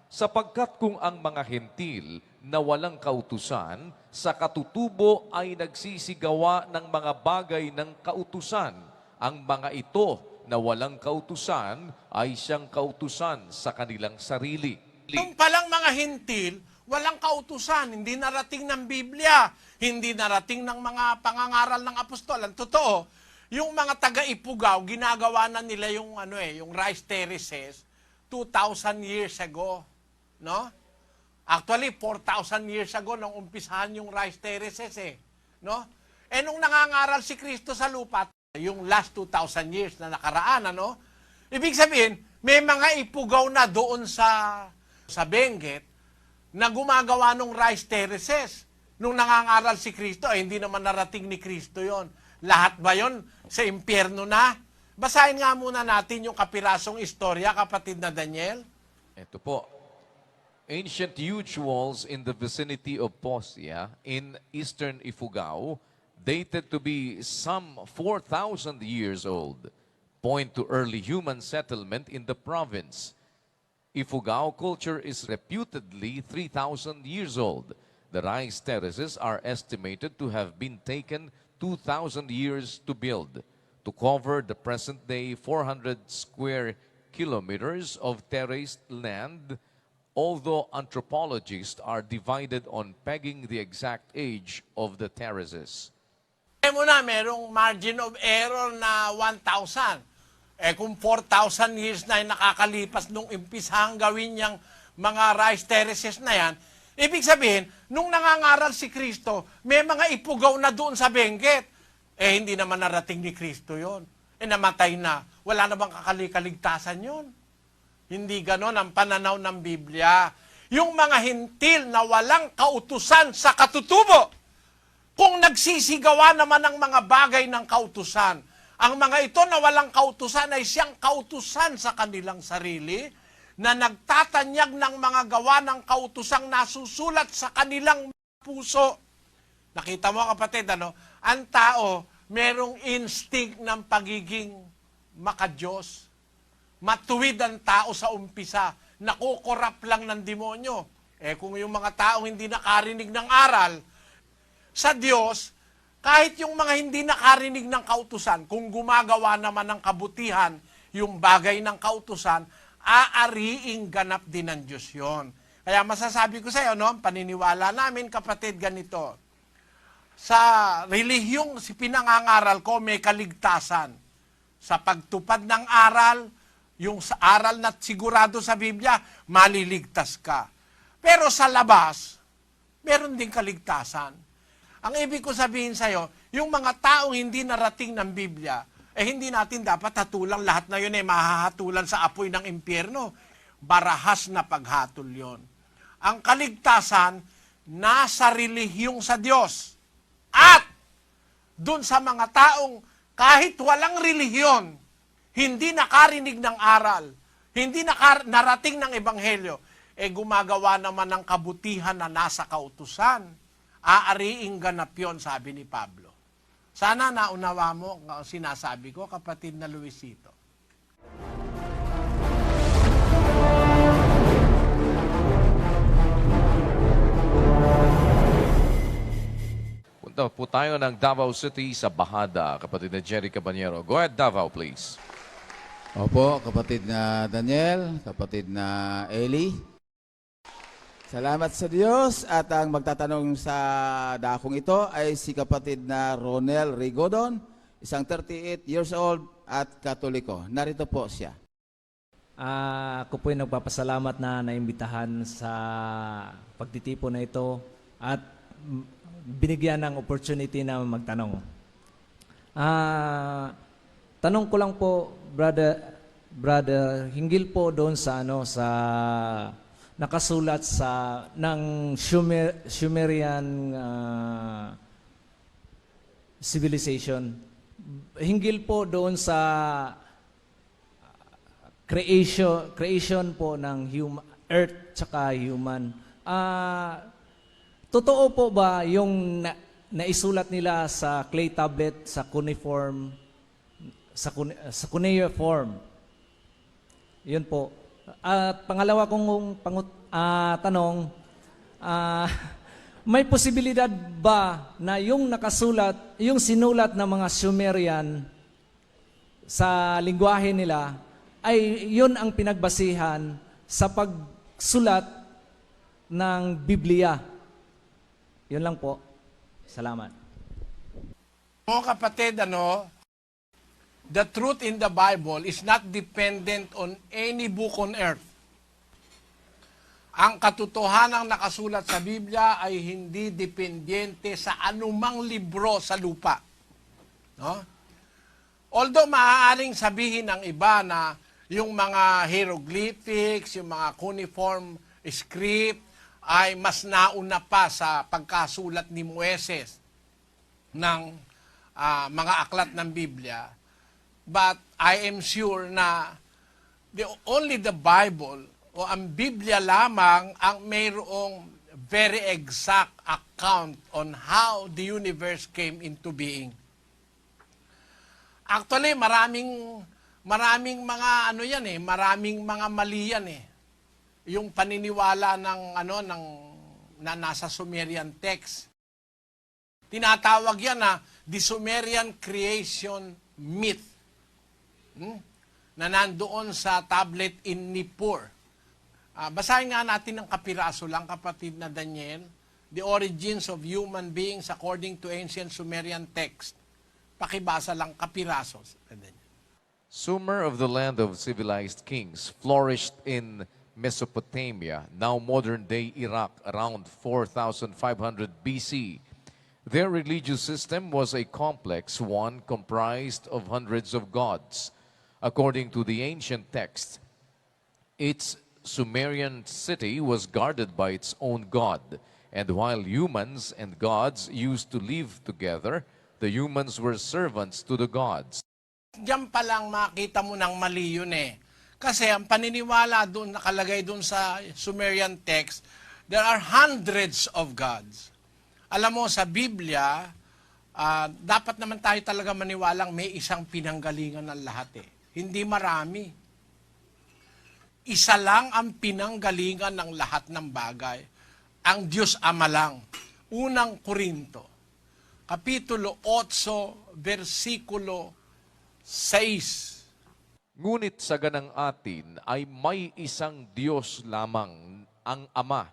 Sapagkat kung ang mga hentil na walang kautusan sa katutubo ay nagsisigawa ng mga bagay ng kautusan, ang mga ito na walang kautusan ay siyang kautusan sa kanilang sarili. Nung palang mga hintil, walang kautusan, hindi narating ng Biblia, hindi narating ng mga pangangaral ng apostol. Ang totoo, yung mga taga-Ipugaw, ginagawa na nila yung yung rice terraces 2,000 years ago, no? Actually, 4,000 years ago nang umpisahan yung rice terraces no? Nung nangangaral si Kristo sa lupa, yung last 2,000 years na nakaraan, ibig sabihin, may mga ipugaw na doon sa Benguet na gumagawa ng rice terraces. Nung nangangaral si Kristo, hindi naman narating ni Kristo yon. Lahat ba yon sa impyerno na? Basahin nga muna natin yung kapirasong istorya, kapatid na Daniel. Ito po. Ancient huge walls in the vicinity of Posia in eastern Ifugao, dated to be some 4,000 years old. point to early human settlement in the province. Ifugao culture is reputedly 3,000 years old. The rice terraces are estimated to have been taken 2,000 years to build to cover the present-day 400 square kilometers of terraced land, although anthropologists are divided on pegging the exact age of the terraces. Mo na, merong margin of error na 1,000. Kung 4,000 years na yung nakakalipas nung impisang gawin niyang mga rice terraces na yan, ibig sabihin, nung nangangaral si Kristo, may mga ipugaw na doon sa Benguet. Hindi naman narating ni Kristo yon. Namatay na. Wala na bang kaligtasan yon? Hindi ganon ang pananaw ng Biblia. Yung mga hintil na walang kautusan sa katutubo, kung nagsisigawa naman ang mga bagay ng kautusan, ang mga ito na walang kautusan ay siyang kautusan sa kanilang sarili, na nagtatanyag ng mga gawa ng kautusang nasusulat sa kanilang puso. Nakita mo kapatid, ang tao merong instinct ng pagiging makadiyos. Matuwid ang tao sa umpisa, nakukorap lang ng demonyo. Kung yung mga taong hindi nakarinig ng aral, sa Diyos, kahit yung mga hindi nakarinig ng kautusan, kung gumagawa naman ng kabutihan, yung bagay ng kautusan, aariing ganap din ng Diyos yun. Kaya masasabi ko sa iyo, paniniwala namin, kapatid, ganito. Sa relihiyong pinangangaral ko, may kaligtasan. Sa pagtupad ng aral, yung sa aral na sigurado sa Biblia, maliligtas ka. Pero sa labas, meron ding kaligtasan. Ang ibig ko sabihin sa iyo, yung mga taong hindi narating ng Biblia, hindi natin dapat hatulang lahat na yun mahahatulan sa apoy ng impyerno. Barahas na paghatol yon. Ang kaligtasan, nasa relihiyong sa Diyos. At dun sa mga taong kahit walang relihiyon, hindi nakarinig ng aral, hindi narating ng ebanghelyo, gumagawa naman ng kabutihan na nasa kautusan. Aariing ganap yun, sabi ni Pablo. Sana naunawa mo ang sinasabi ko, kapatid na Luisito. Punta po tayo ng Davao City sa Bahada, kapatid na Jerry Cabanyero. Go ahead, Davao, please. Opo, kapatid na Daniel, kapatid na Eli. Salamat sa Diyos at ang magtatanong sa dakong ito ay si kapatid na Ronel Rigodon, isang 38 years old at Katoliko. Narito po siya. Ako po ay nagpapasalamat na naimbitahan sa pagtitipon na ito at binigyan ng opportunity na magtanong. Tanong ko lang po, brother, hinggil po doon sa sa nakasulat sa ng Sumerian civilization. Hinggil po doon sa creation po ng earth tsaka human. Totoo po ba yung naisulat nila sa clay tablet, sa cuneiform, sa cuneiform? Yun po. At pangalawa kong tanong, may posibilidad ba na yung nakasulat, yung sinulat ng mga Sumerian sa lingwahe nila, ay yun ang pinagbasihan sa pagsulat ng Biblia? Yun lang po. Salamat. Kapatid, the truth in the Bible is not dependent on any book on earth. Ang katotohanang nakasulat sa Biblia ay hindi dependyente sa anumang libro sa lupa. Although maaaring sabihin ng iba na yung mga hieroglyphics, yung mga cuneiform script ay mas nauna pa sa pagkasulat ni Moises ng mga aklat ng Biblia. But I am sure na only the Bible o ang Biblia lamang ang mayroong very exact account on how the universe came into being. Actually, maraming maraming mga ano yan eh, maraming mga mali yan eh. Yung paniniwala ng na nasa Sumerian text. Tinatawag yan na the Sumerian creation myth. Na nandoon sa tablet in Nippur. Basahin nga natin ng kapiraso lang, kapatid na Daniel. The origins of human beings according to ancient Sumerian text. Pakibasa lang kapiraso. Sumer of the land of civilized kings flourished in Mesopotamia, now modern-day Iraq, around 4,500 BC. Their religious system was a complex one comprised of hundreds of gods. According to the ancient text, its Sumerian city was guarded by its own god, and while humans and gods used to live together, the humans were servants to the gods. Diyan pa lang makita mo ng mali yun eh. Kasi ang paniniwala doon, nakalagay doon sa Sumerian text, there are hundreds of gods. Alam mo, sa Biblia, dapat naman tayo talaga maniwalang may isang pinanggalingan ng lahat eh. Hindi marami. Isa lang ang pinanggalingan ng lahat ng bagay. Ang Diyos Ama lang. Unang Korinto, Kapitulo 8, versikulo 6. Ngunit sa ganang atin ay may isang Diyos lamang, ang Ama,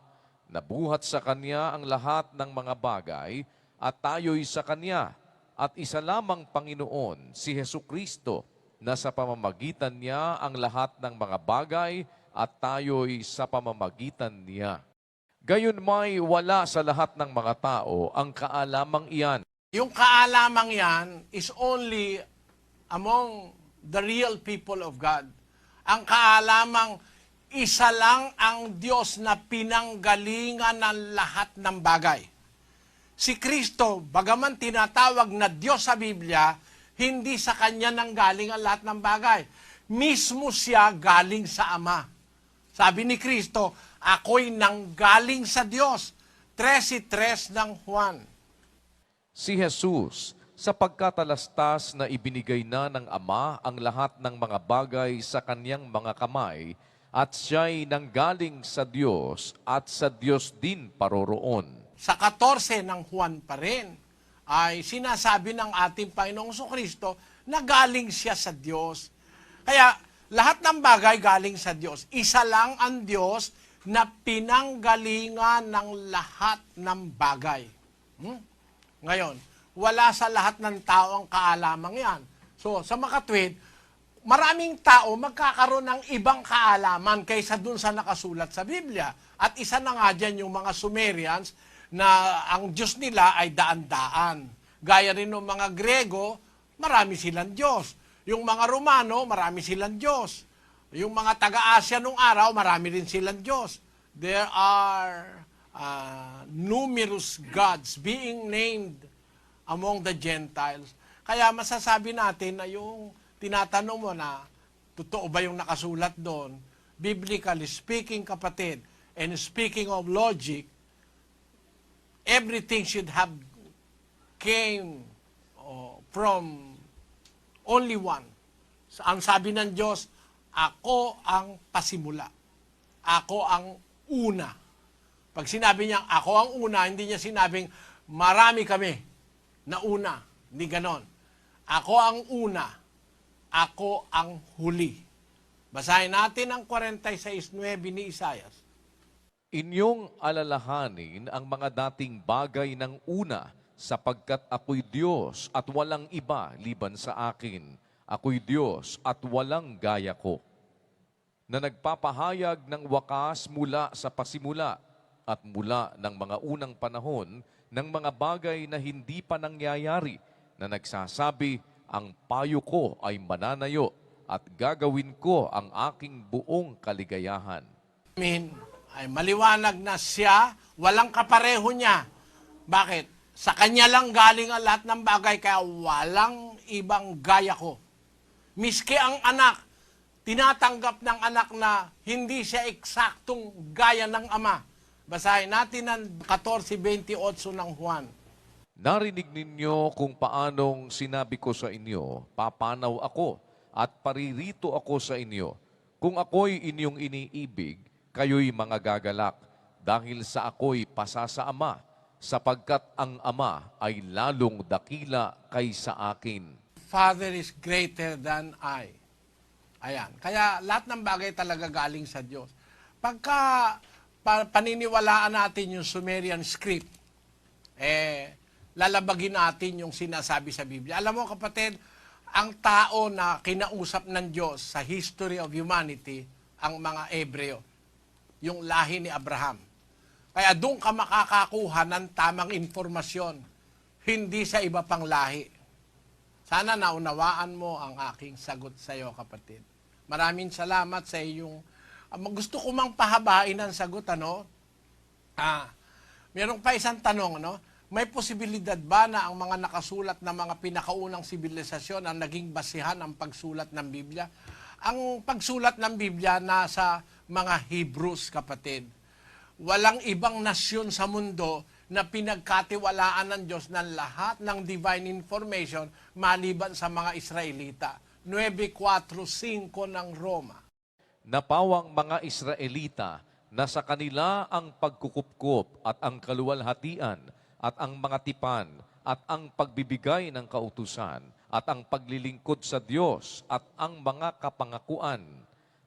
na buhat sa Kanya ang lahat ng mga bagay at tayo'y sa Kanya, at isa lamang Panginoon, si Hesukristo, na sa pamamagitan niya ang lahat ng mga bagay at tayo'y sa pamamagitan niya. Gayon may wala sa lahat ng mga tao ang kaalamang iyan. Yung kaalamang yan is only among the real people of God. Ang kaalamang isa lang ang Diyos na pinanggalingan ng lahat ng bagay. Si Kristo, bagaman tinatawag na Diyos sa Biblia, hindi sa Kanya nanggaling ang lahat ng bagay. Mismo siya galing sa Ama. Sabi ni Kristo, ako'y nanggaling sa Diyos. 13:3 ng Juan. Si Jesus, sa pagkatalastas na ibinigay na ng Ama ang lahat ng mga bagay sa Kanyang mga kamay, at siya'y nanggaling sa Diyos at sa Diyos din paroroon. Sa 14 ng Juan pa rin, ay sinasabi ng ating Panginoong Kristo na galing siya sa Diyos. Kaya lahat ng bagay galing sa Diyos. Isa lang ang Diyos na pinanggalingan ng lahat ng bagay. Ngayon, wala sa lahat ng tao ang kaalamang yan. So, sa makatwid, maraming tao magkakaroon ng ibang kaalaman kaysa dun sa nakasulat sa Biblia. At isa na nga dyan yung mga Sumerians na ang Diyos nila ay daan-daan. Gaya rin ng mga Grego, marami silang Diyos. Yung mga Romano, marami silang Diyos. Yung mga taga-Asya nung araw, marami rin silang Diyos. There are numerous gods being named among the Gentiles. Kaya masasabi natin na yung tinatanong mo na, totoo ba yung nakasulat doon? Biblically speaking, kapatid, and speaking of logic, everything should have came from only one. Ang sabi ng Diyos, ako ang pasimula. Ako ang una. Pag sinabi niya, ako ang una, hindi niya sinabing, marami kami na una. Hindi ganon. Ako ang una. Ako ang huli. Basahin natin ang 46:9 ni Isaias. Inyong alalahanin ang mga dating bagay ng una, sapagkat ako'y Diyos at walang iba liban sa akin. Ako'y Diyos at walang gaya ko, na nagpapahayag ng wakas mula sa pasimula at mula ng mga unang panahon ng mga bagay na hindi pa nangyayari, na nagsasabi, ang payo ko ay mananayo at gagawin ko ang aking buong kaligayahan. Amen. Ay maliwanag na siya, walang kapareho niya. Bakit? Sa kanya lang galing ang lahat ng bagay, kaya walang ibang gaya ko. Miski ang anak, tinatanggap ng anak na hindi siya eksaktong gaya ng ama. Basahin natin ang 14:28 ng Juan. Narinig ninyo kung paanong sinabi ko sa inyo, papanaw ako at paririto ako sa inyo. Kung ako'y inyong iniibig, kayo'y mga gagalak, dahil sa ako'y pasa sa Ama, sapagkat ang Ama ay lalong dakila kaysa akin. Father is greater than I. Ayan. Kaya lahat ng bagay talaga galing sa Diyos. Pagka paniniwalaan natin yung Sumerian script, lalabagin natin yung sinasabi sa Biblia. Alam mo kapatid, ang tao na kinausap ng Diyos sa history of humanity, ang mga Ebreo, yung lahi ni Abraham. Kaya doon ka makakakuha ng tamang informasyon, hindi sa iba pang lahi. Sana naunawaan mo ang aking sagot sa iyo, kapatid. Maraming salamat sa iyong... gusto ko mang pahabain ang sagot, ano? Meron pa isang tanong, ano? May posibilidad ba na ang mga nakasulat na mga pinakaunang sibilisasyon ang naging basihan ng pagsulat ng Biblia? Ang pagsulat ng Biblia nasa mga Hebrews, kapatid. Walang ibang nasyon sa mundo na pinagkatiwalaan ng Diyos ng lahat ng divine information maliban sa mga Israelita. 9:4:5 ng Roma. Napawang mga Israelita na sa kanila ang pagkukupkop at ang kaluwalhatian at ang mga tipan at ang pagbibigay ng kautusan at ang paglilingkod sa Diyos at ang mga kapangakuan.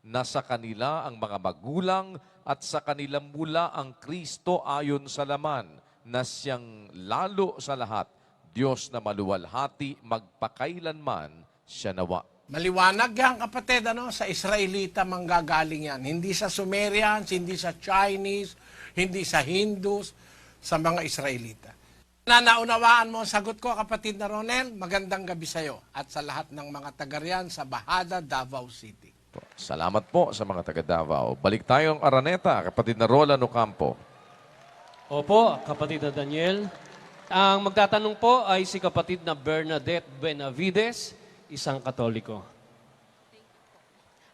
Nasa kanila ang mga magulang at sa kanila mula ang Kristo ayon sa laman na siyang lalo sa lahat, Diyos na maluwalhati magpakailanman siya nawa. Maliwanag yan, kapatid, ano? Sa Israelita manggagaling yan. Hindi sa Sumerians, hindi sa Chinese, hindi sa Hindus, sa mga Israelita. Naunawaan mo ang sagot ko, kapatid na Ronel, magandang gabi sa iyo at sa lahat ng mga taga-riyan sa Bahada, Davao City. Salamat po sa mga taga Davao. Balik tayong Araneta, kapatid na Roland Ocampo. Opo, kapatid na Daniel. Ang magtatanong po ay si kapatid na Bernadette Benavides, isang Katoliko.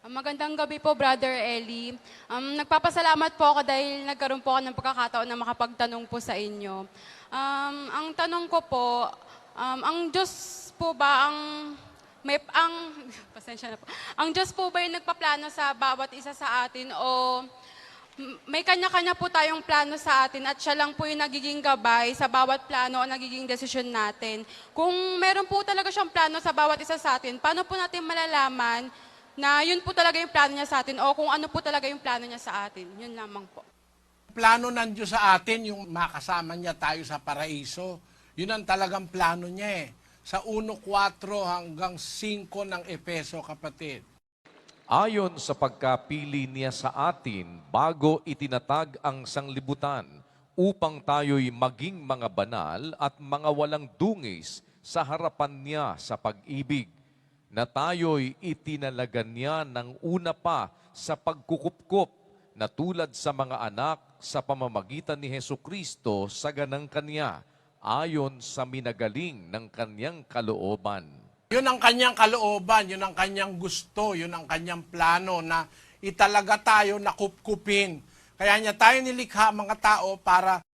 Magandang gabi po, Brother Eli. Nagpapasalamat po ako dahil nagkaroon po ako ng pagkakataon na makapagtanong po sa inyo. Ang tanong ko po, ang Diyos po ba pasensya na po. Ang Diyos po ba yung nagpaplano sa bawat isa sa atin o may kanya-kanya po tayong plano sa atin at siya lang po yung nagiging gabay sa bawat plano o nagiging desisyon natin? Kung meron po talaga siyang plano sa bawat isa sa atin, paano po natin malalaman na yun po talaga yung plano niya sa atin o kung ano po talaga yung plano niya sa atin? Yun lamang po. Plano ng Diyos sa atin, yung makasama niya tayo sa paraiso. Yun ang talagang plano niya Sa 1:4 hanggang 5 ng Efeso, kapatid. Ayon sa pagkapili niya sa atin bago itinatag ang sanglibutan upang tayo'y maging mga banal at mga walang dungis sa harapan niya sa pag-ibig, na tayo'y itinalagan niya ng una pa sa pagkukupkop na tulad sa mga anak sa pamamagitan ni Hesukristo sa ganang kanya, ayon sa minagaling ng kanyang kalooban. Yun ang kanyang kalooban, yun ang kanyang gusto, yun ang kanyang plano na italaga tayo na kupkupin. Kaya niya tayo nilikha mga tao para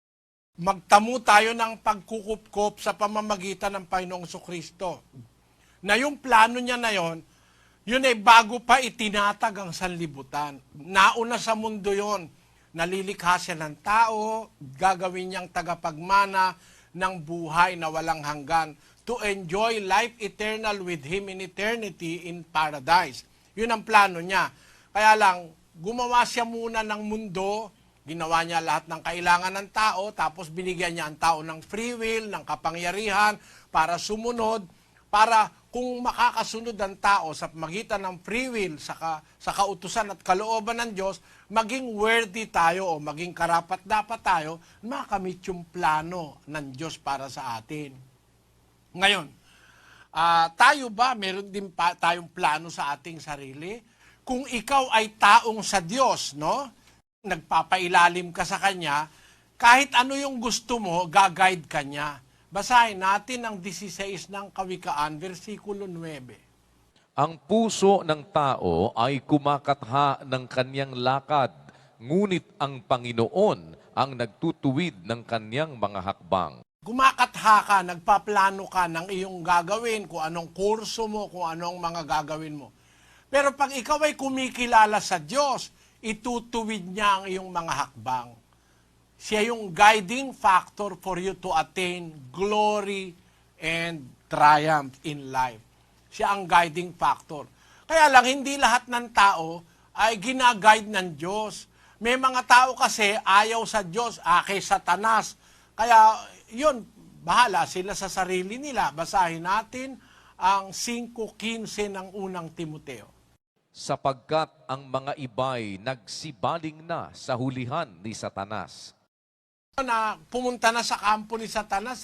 magtamo tayo ng pagkukupkop sa pamamagitan ng Panginoong Kristo. Na yung plano niya na yun ay bago pa itinatag ang sanlibutan. Nauna sa mundo yon, nalilikha siya ng tao, gagawin niyang tagapagmana ng buhay na walang hanggan to enjoy life eternal with Him in eternity in paradise. Yun ang plano niya. Kaya lang, gumawa siya muna ng mundo, ginawa niya lahat ng kailangan ng tao, tapos binigyan niya ang tao ng free will, ng kapangyarihan para sumunod, para kung makakasunod ang tao sa magitan ng free will, sa kautusan at kalooban ng Diyos, maging worthy tayo o maging karapat-dapat tayo, makamit yung plano ng Diyos para sa atin. Ngayon, tayo ba, meron din tayong plano sa ating sarili? Kung ikaw ay taong sa Diyos, no? Nagpapailalim ka sa Kanya, kahit ano yung gusto mo, gaguide ka niya. Basahin natin ang 16 ng Kawikaan, versikulo 9. Ang puso ng tao ay kumakatha ng kanyang lakad, ngunit ang Panginoon ang nagtutuwid ng kanyang mga hakbang. kumakatha ka, nagpaplano ka ng iyong gagawin, kung anong kurso mo, kung anong mga gagawin mo. Pero pag ikaw ay kumikilala sa Diyos, itutuwid niya ang iyong mga hakbang. Siya yung guiding factor for you to attain glory and triumph in life. Siya ang guiding factor. Kaya lang, hindi lahat ng tao ay ginaguide ng Diyos. May mga tao kasi ayaw sa Diyos, kay Satanas. Kaya yun, bahala sila sa sarili nila. Basahin natin ang 5:15 ng unang Timoteo. Sapagkat ang mga iba'y nagsibaling na sa hulihan ni Satanas. Na pumunta na sa kampo ni Satanas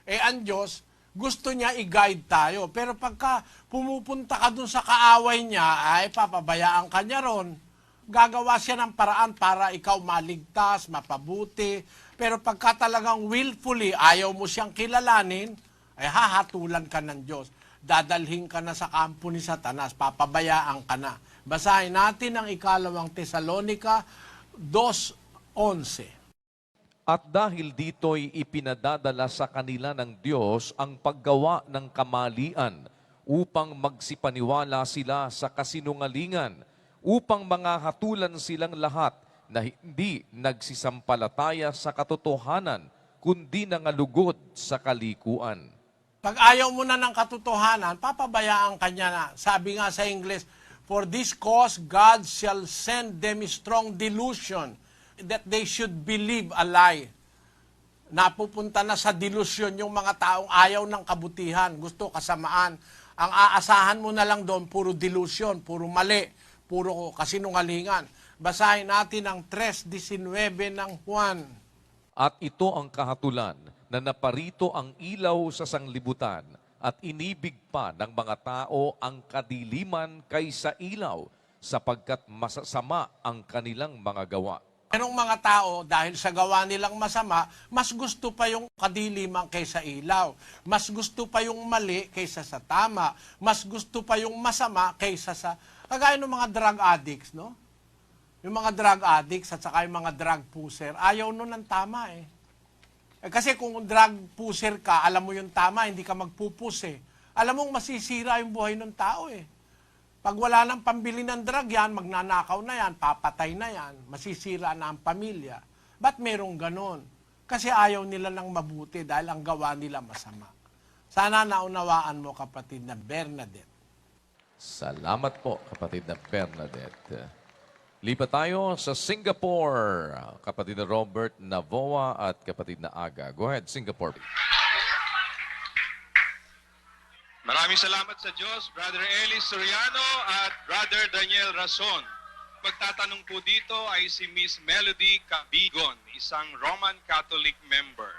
ang Diyos, gusto niya i-guide tayo. Pero pagka pumupunta ka dun sa kaaway niya, ay papabayaan ka niya ron. Gagawa siya ng paraan para ikaw maligtas, mapabuti. Pero pagka talagang willfully, ayaw mo siyang kilalanin, ay hahatulan ka ng Diyos. Dadalhin ka na sa kampo ni Satanas, papabayaan ka na. Basahin natin ang 2 Tesalonica 2:11. At dahil dito'y ipinadadala sa kanila ng Diyos ang paggawa ng kamalian upang magsipaniwala sila sa kasinungalingan, upang mga hatulan silang lahat na hindi nagsisampalataya sa katotohanan, kundi nangalugod sa kalikuan. Pag ayaw mo na ng katotohanan, papabayaan ka niya na. Sabi nga sa English, for this cause God shall send them strong delusion, that they should believe a lie. Napupunta na sa delusion yung mga taong ayaw ng kabutihan, gusto kasamaan. Ang aasahan mo na lang doon, puro delusion, puro mali, puro kasinungalingan. Basahin natin ang 3:19 ng Juan. At ito ang kahatulan na naparito ang ilaw sa sanglibutan at inibig pa ng mga tao ang kadiliman kaysa ilaw sapagkat masasama ang kanilang mga gawa. Merong mga tao, dahil sa gawa nilang masama, mas gusto pa yung kadiliman kaysa ilaw. Mas gusto pa yung mali kaysa sa tama. Mas gusto pa yung masama kaysa sa... Kagaya ng mga drug addicts, no? Yung mga drug addicts at saka yung mga drug pusher, ayaw nun ng tama kasi kung drug pusher ka, alam mo yung tama, hindi ka magpupus Alam mong masisira yung buhay ng tao Pag wala nang pambili ng drug yan, magnanakaw na yan, papatay na yan, masisira na ang pamilya. Ba't merong ganon? Kasi ayaw nila ng mabuti dahil ang gawa nila masama. Sana naunawaan mo, kapatid na Bernadette. Salamat po, kapatid na Bernadette. Lipat tayo sa Singapore. Kapatid na Robert Navoa at kapatid na Aga. Go ahead, Singapore. Maraming salamat sa Diyos, Brother Eli Soriano at Brother Daniel Rason. Magtatanong po dito ay si Miss Melody Cabigon, isang Roman Catholic member.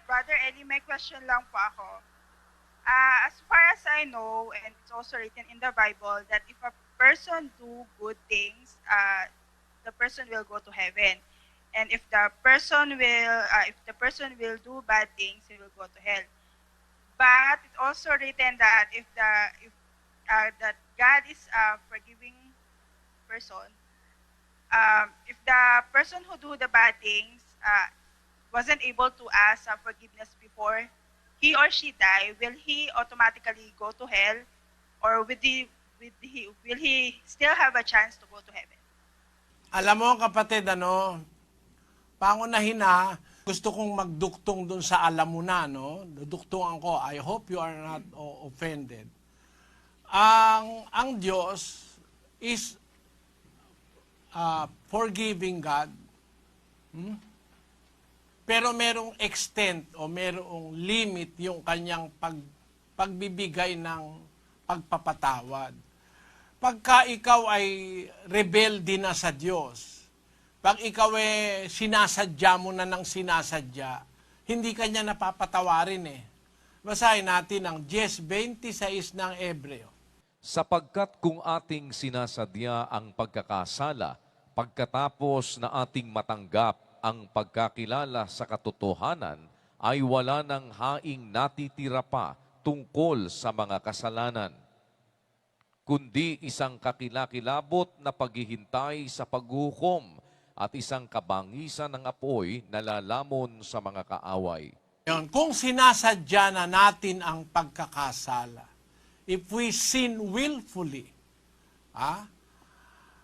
Brother Eli, may question lang po ako. As far as I know, and it's also written in the Bible, that if a person do good things, the person will go to heaven. And if the person will do bad things, he will go to hell. But it's also written that that God is a forgiving person. If the person who do the bad things wasn't able to ask forgiveness before he or she die, will he automatically go to hell, or will he still have a chance to go to heaven? Alam mo, kapatid, pangunahin na, gusto kong magduktong dun sa alam mo na, Duduktungan ko. I hope you are not offended. Ang Diyos is forgiving God. Pero merong extent o merong limit yung kanyang pagbibigay ng pagpapatawad. Pagka ikaw ay rebelde na sa Diyos, pag ikaw sinasadya mo na ng sinasadya, hindi ka niya napapatawarin Basahin natin ang 10:26 ng Hebreo. Sapagkat kung ating sinasadya ang pagkakasala, pagkatapos na ating matanggap ang pagkakilala sa katotohanan, ay wala ng haing natitira pa tungkol sa mga kasalanan, kundi isang kakilakilabot na paghihintay sa paghukom at isang kabangisan ng apoy na lalamon sa mga kaaway. Yun, kung sinasadya na natin ang pagkakasala, if we sin willfully,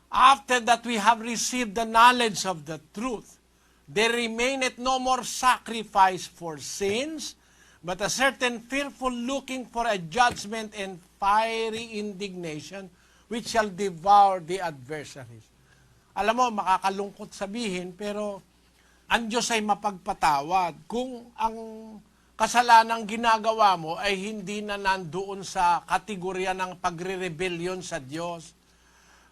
after that we have received the knowledge of the truth, there remaineth no more sacrifice for sins, but a certain fearful looking for a judgment and fiery indignation which shall devour the adversaries. Alam mo, makakalungkot sabihin, pero ang Diyos ay mapagpatawad kung ang kasalanang ginagawa mo ay hindi na nandoon sa kategorya ng pagre-rebellion sa Diyos.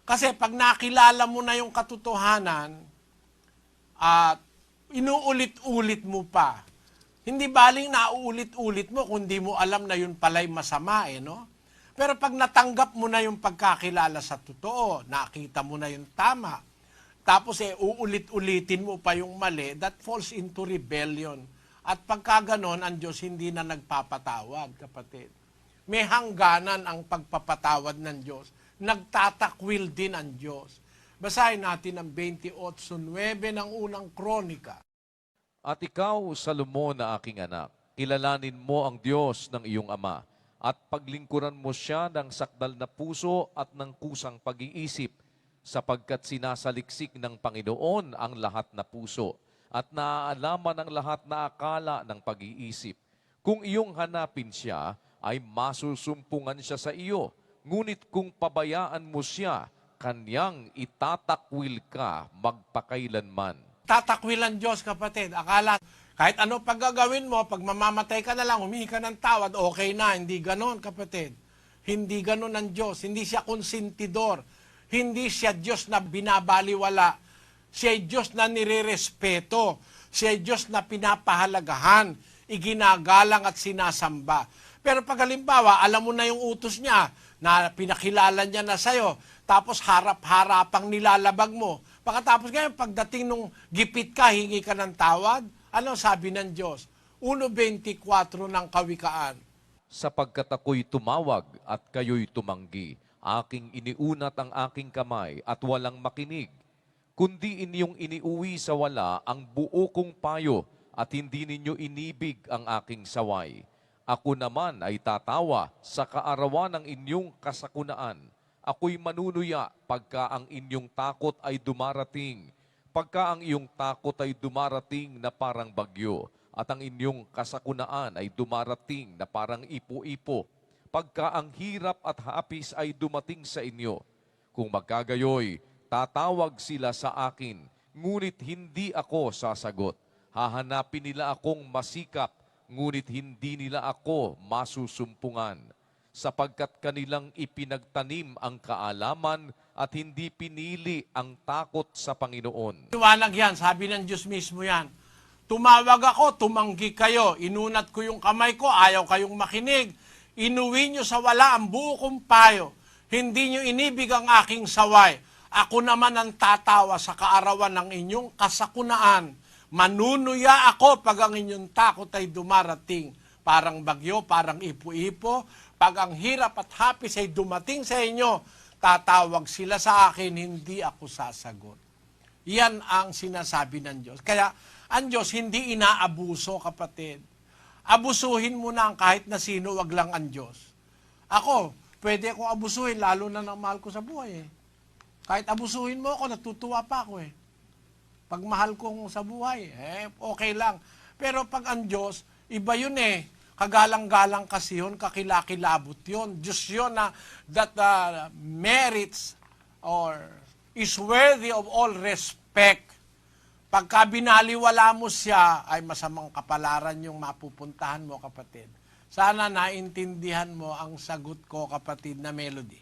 Kasi pag nakilala mo na yung katotohanan at inuulit-ulit mo pa, hindi baling nauulit-ulit mo kung di mo alam na yun pala'y masama, no? Pero pag natanggap mo na yung pagkakilala sa totoo, nakita mo na yung tama, tapos uulit-ulitin mo pa yung mali, that falls into rebellion. At pagka ganon, ang Diyos hindi na nagpapatawad, kapatid. May hangganan ang pagpapatawad ng Diyos. Nagtatakwil din ang Diyos. Basahin natin ang 28:9 ng unang kronika. At ikaw, Salomon na aking anak, kilalanin mo ang Diyos ng iyong ama, at paglingkuran mo siya ng sakdal na puso at ng kusang pag-iisip, sapagkat sinasaliksik ng Panginoon ang lahat na puso at naaalaman ang lahat na akala ng pag-iisip. Kung iyong hanapin siya, ay masusumpungan siya sa iyo. Ngunit kung pabayaan mo siya, kanyang itatakwil ka magpakailanman. Tatakwilan Diyos, kapatid. Akala, kahit ano pag gagawin mo, pag mamamatay ka na lang, humingi ka ng tawad, okay na. Hindi ganon, kapatid. Hindi ganon ang Diyos. Hindi siya konsentidor. Hindi siya Diyos na binabaliwala. Siya Diyos na nirerespeto. Siya Diyos na pinapahalagahan, iginagalang at sinasamba. Pero pag halimbawa, alam mo na yung utos niya, na pinakilala niya na sa'yo, tapos harap-harapang nilalabag mo. Pagkatapos ngayon, pagdating nung gipit ka, hingi ka ng tawad, ano sabi ng Diyos? 1:24 ng Kawikaan. Sapagkat ako'y tumawag at kayo'y tumanggi, aking iniunat ang aking kamay at walang makinig. Kundi inyong iniuwi sa wala ang buo kong payo at hindi ninyo inibig ang aking saway. Ako naman ay tatawa sa kaarawan ng inyong kasakunaan. Ako'y manunuya pagka ang inyong takot ay dumarating. Pagka ang iyong takot ay dumarating na parang bagyo at ang inyong kasakunaan ay dumarating na parang ipo-ipo. Pagka ang hirap at hapis ay dumating sa inyo. Kung magkagayoy, tatawag sila sa akin, ngunit hindi ako sasagot. Hahanapin nila akong masikap, ngunit hindi nila ako masusumpungan. Sapagkat kanilang ipinagtanim ang kaalaman at hindi pinili ang takot sa Panginoon. Iwanag yan, sabi ng Diyos mismo yan. Tumawag ako, tumanggi kayo. Inunat ko yung kamay ko, ayaw kayong makinig. Inuwi nyo sa wala ang buo kong payo. Hindi nyo inibig ang aking saway. Ako naman ang tatawa sa kaarawan ng inyong kasakunaan. Manunuya ako pag ang inyong takot ay dumarating. Parang bagyo, parang ipo-ipo. Pag ang hirap at hapis ay dumating sa inyo, tatawag sila sa akin, hindi ako sasagot. Yan ang sinasabi ng Diyos. Kaya ang Diyos hindi inaabuso, kapatid. Abusuhin mo na ang kahit na sino, wag lang ang Diyos. Ako, pwede akong abusuhin, lalo na ng mahal ko sa buhay. Kahit abusuhin mo ako, natutuwa pa ako. Pag mahal kong sa buhay, okay lang. Pero pag ang Diyos, iba yun Kagalang-galang kasi yun, kakilakilabot yun. Diyos yun na that merits or is worthy of all respect. Pagka binaliwala mo siya, ay masamang kapalaran yung mapupuntahan mo, kapatid. Sana naintindihan mo ang sagot ko, kapatid na Melody.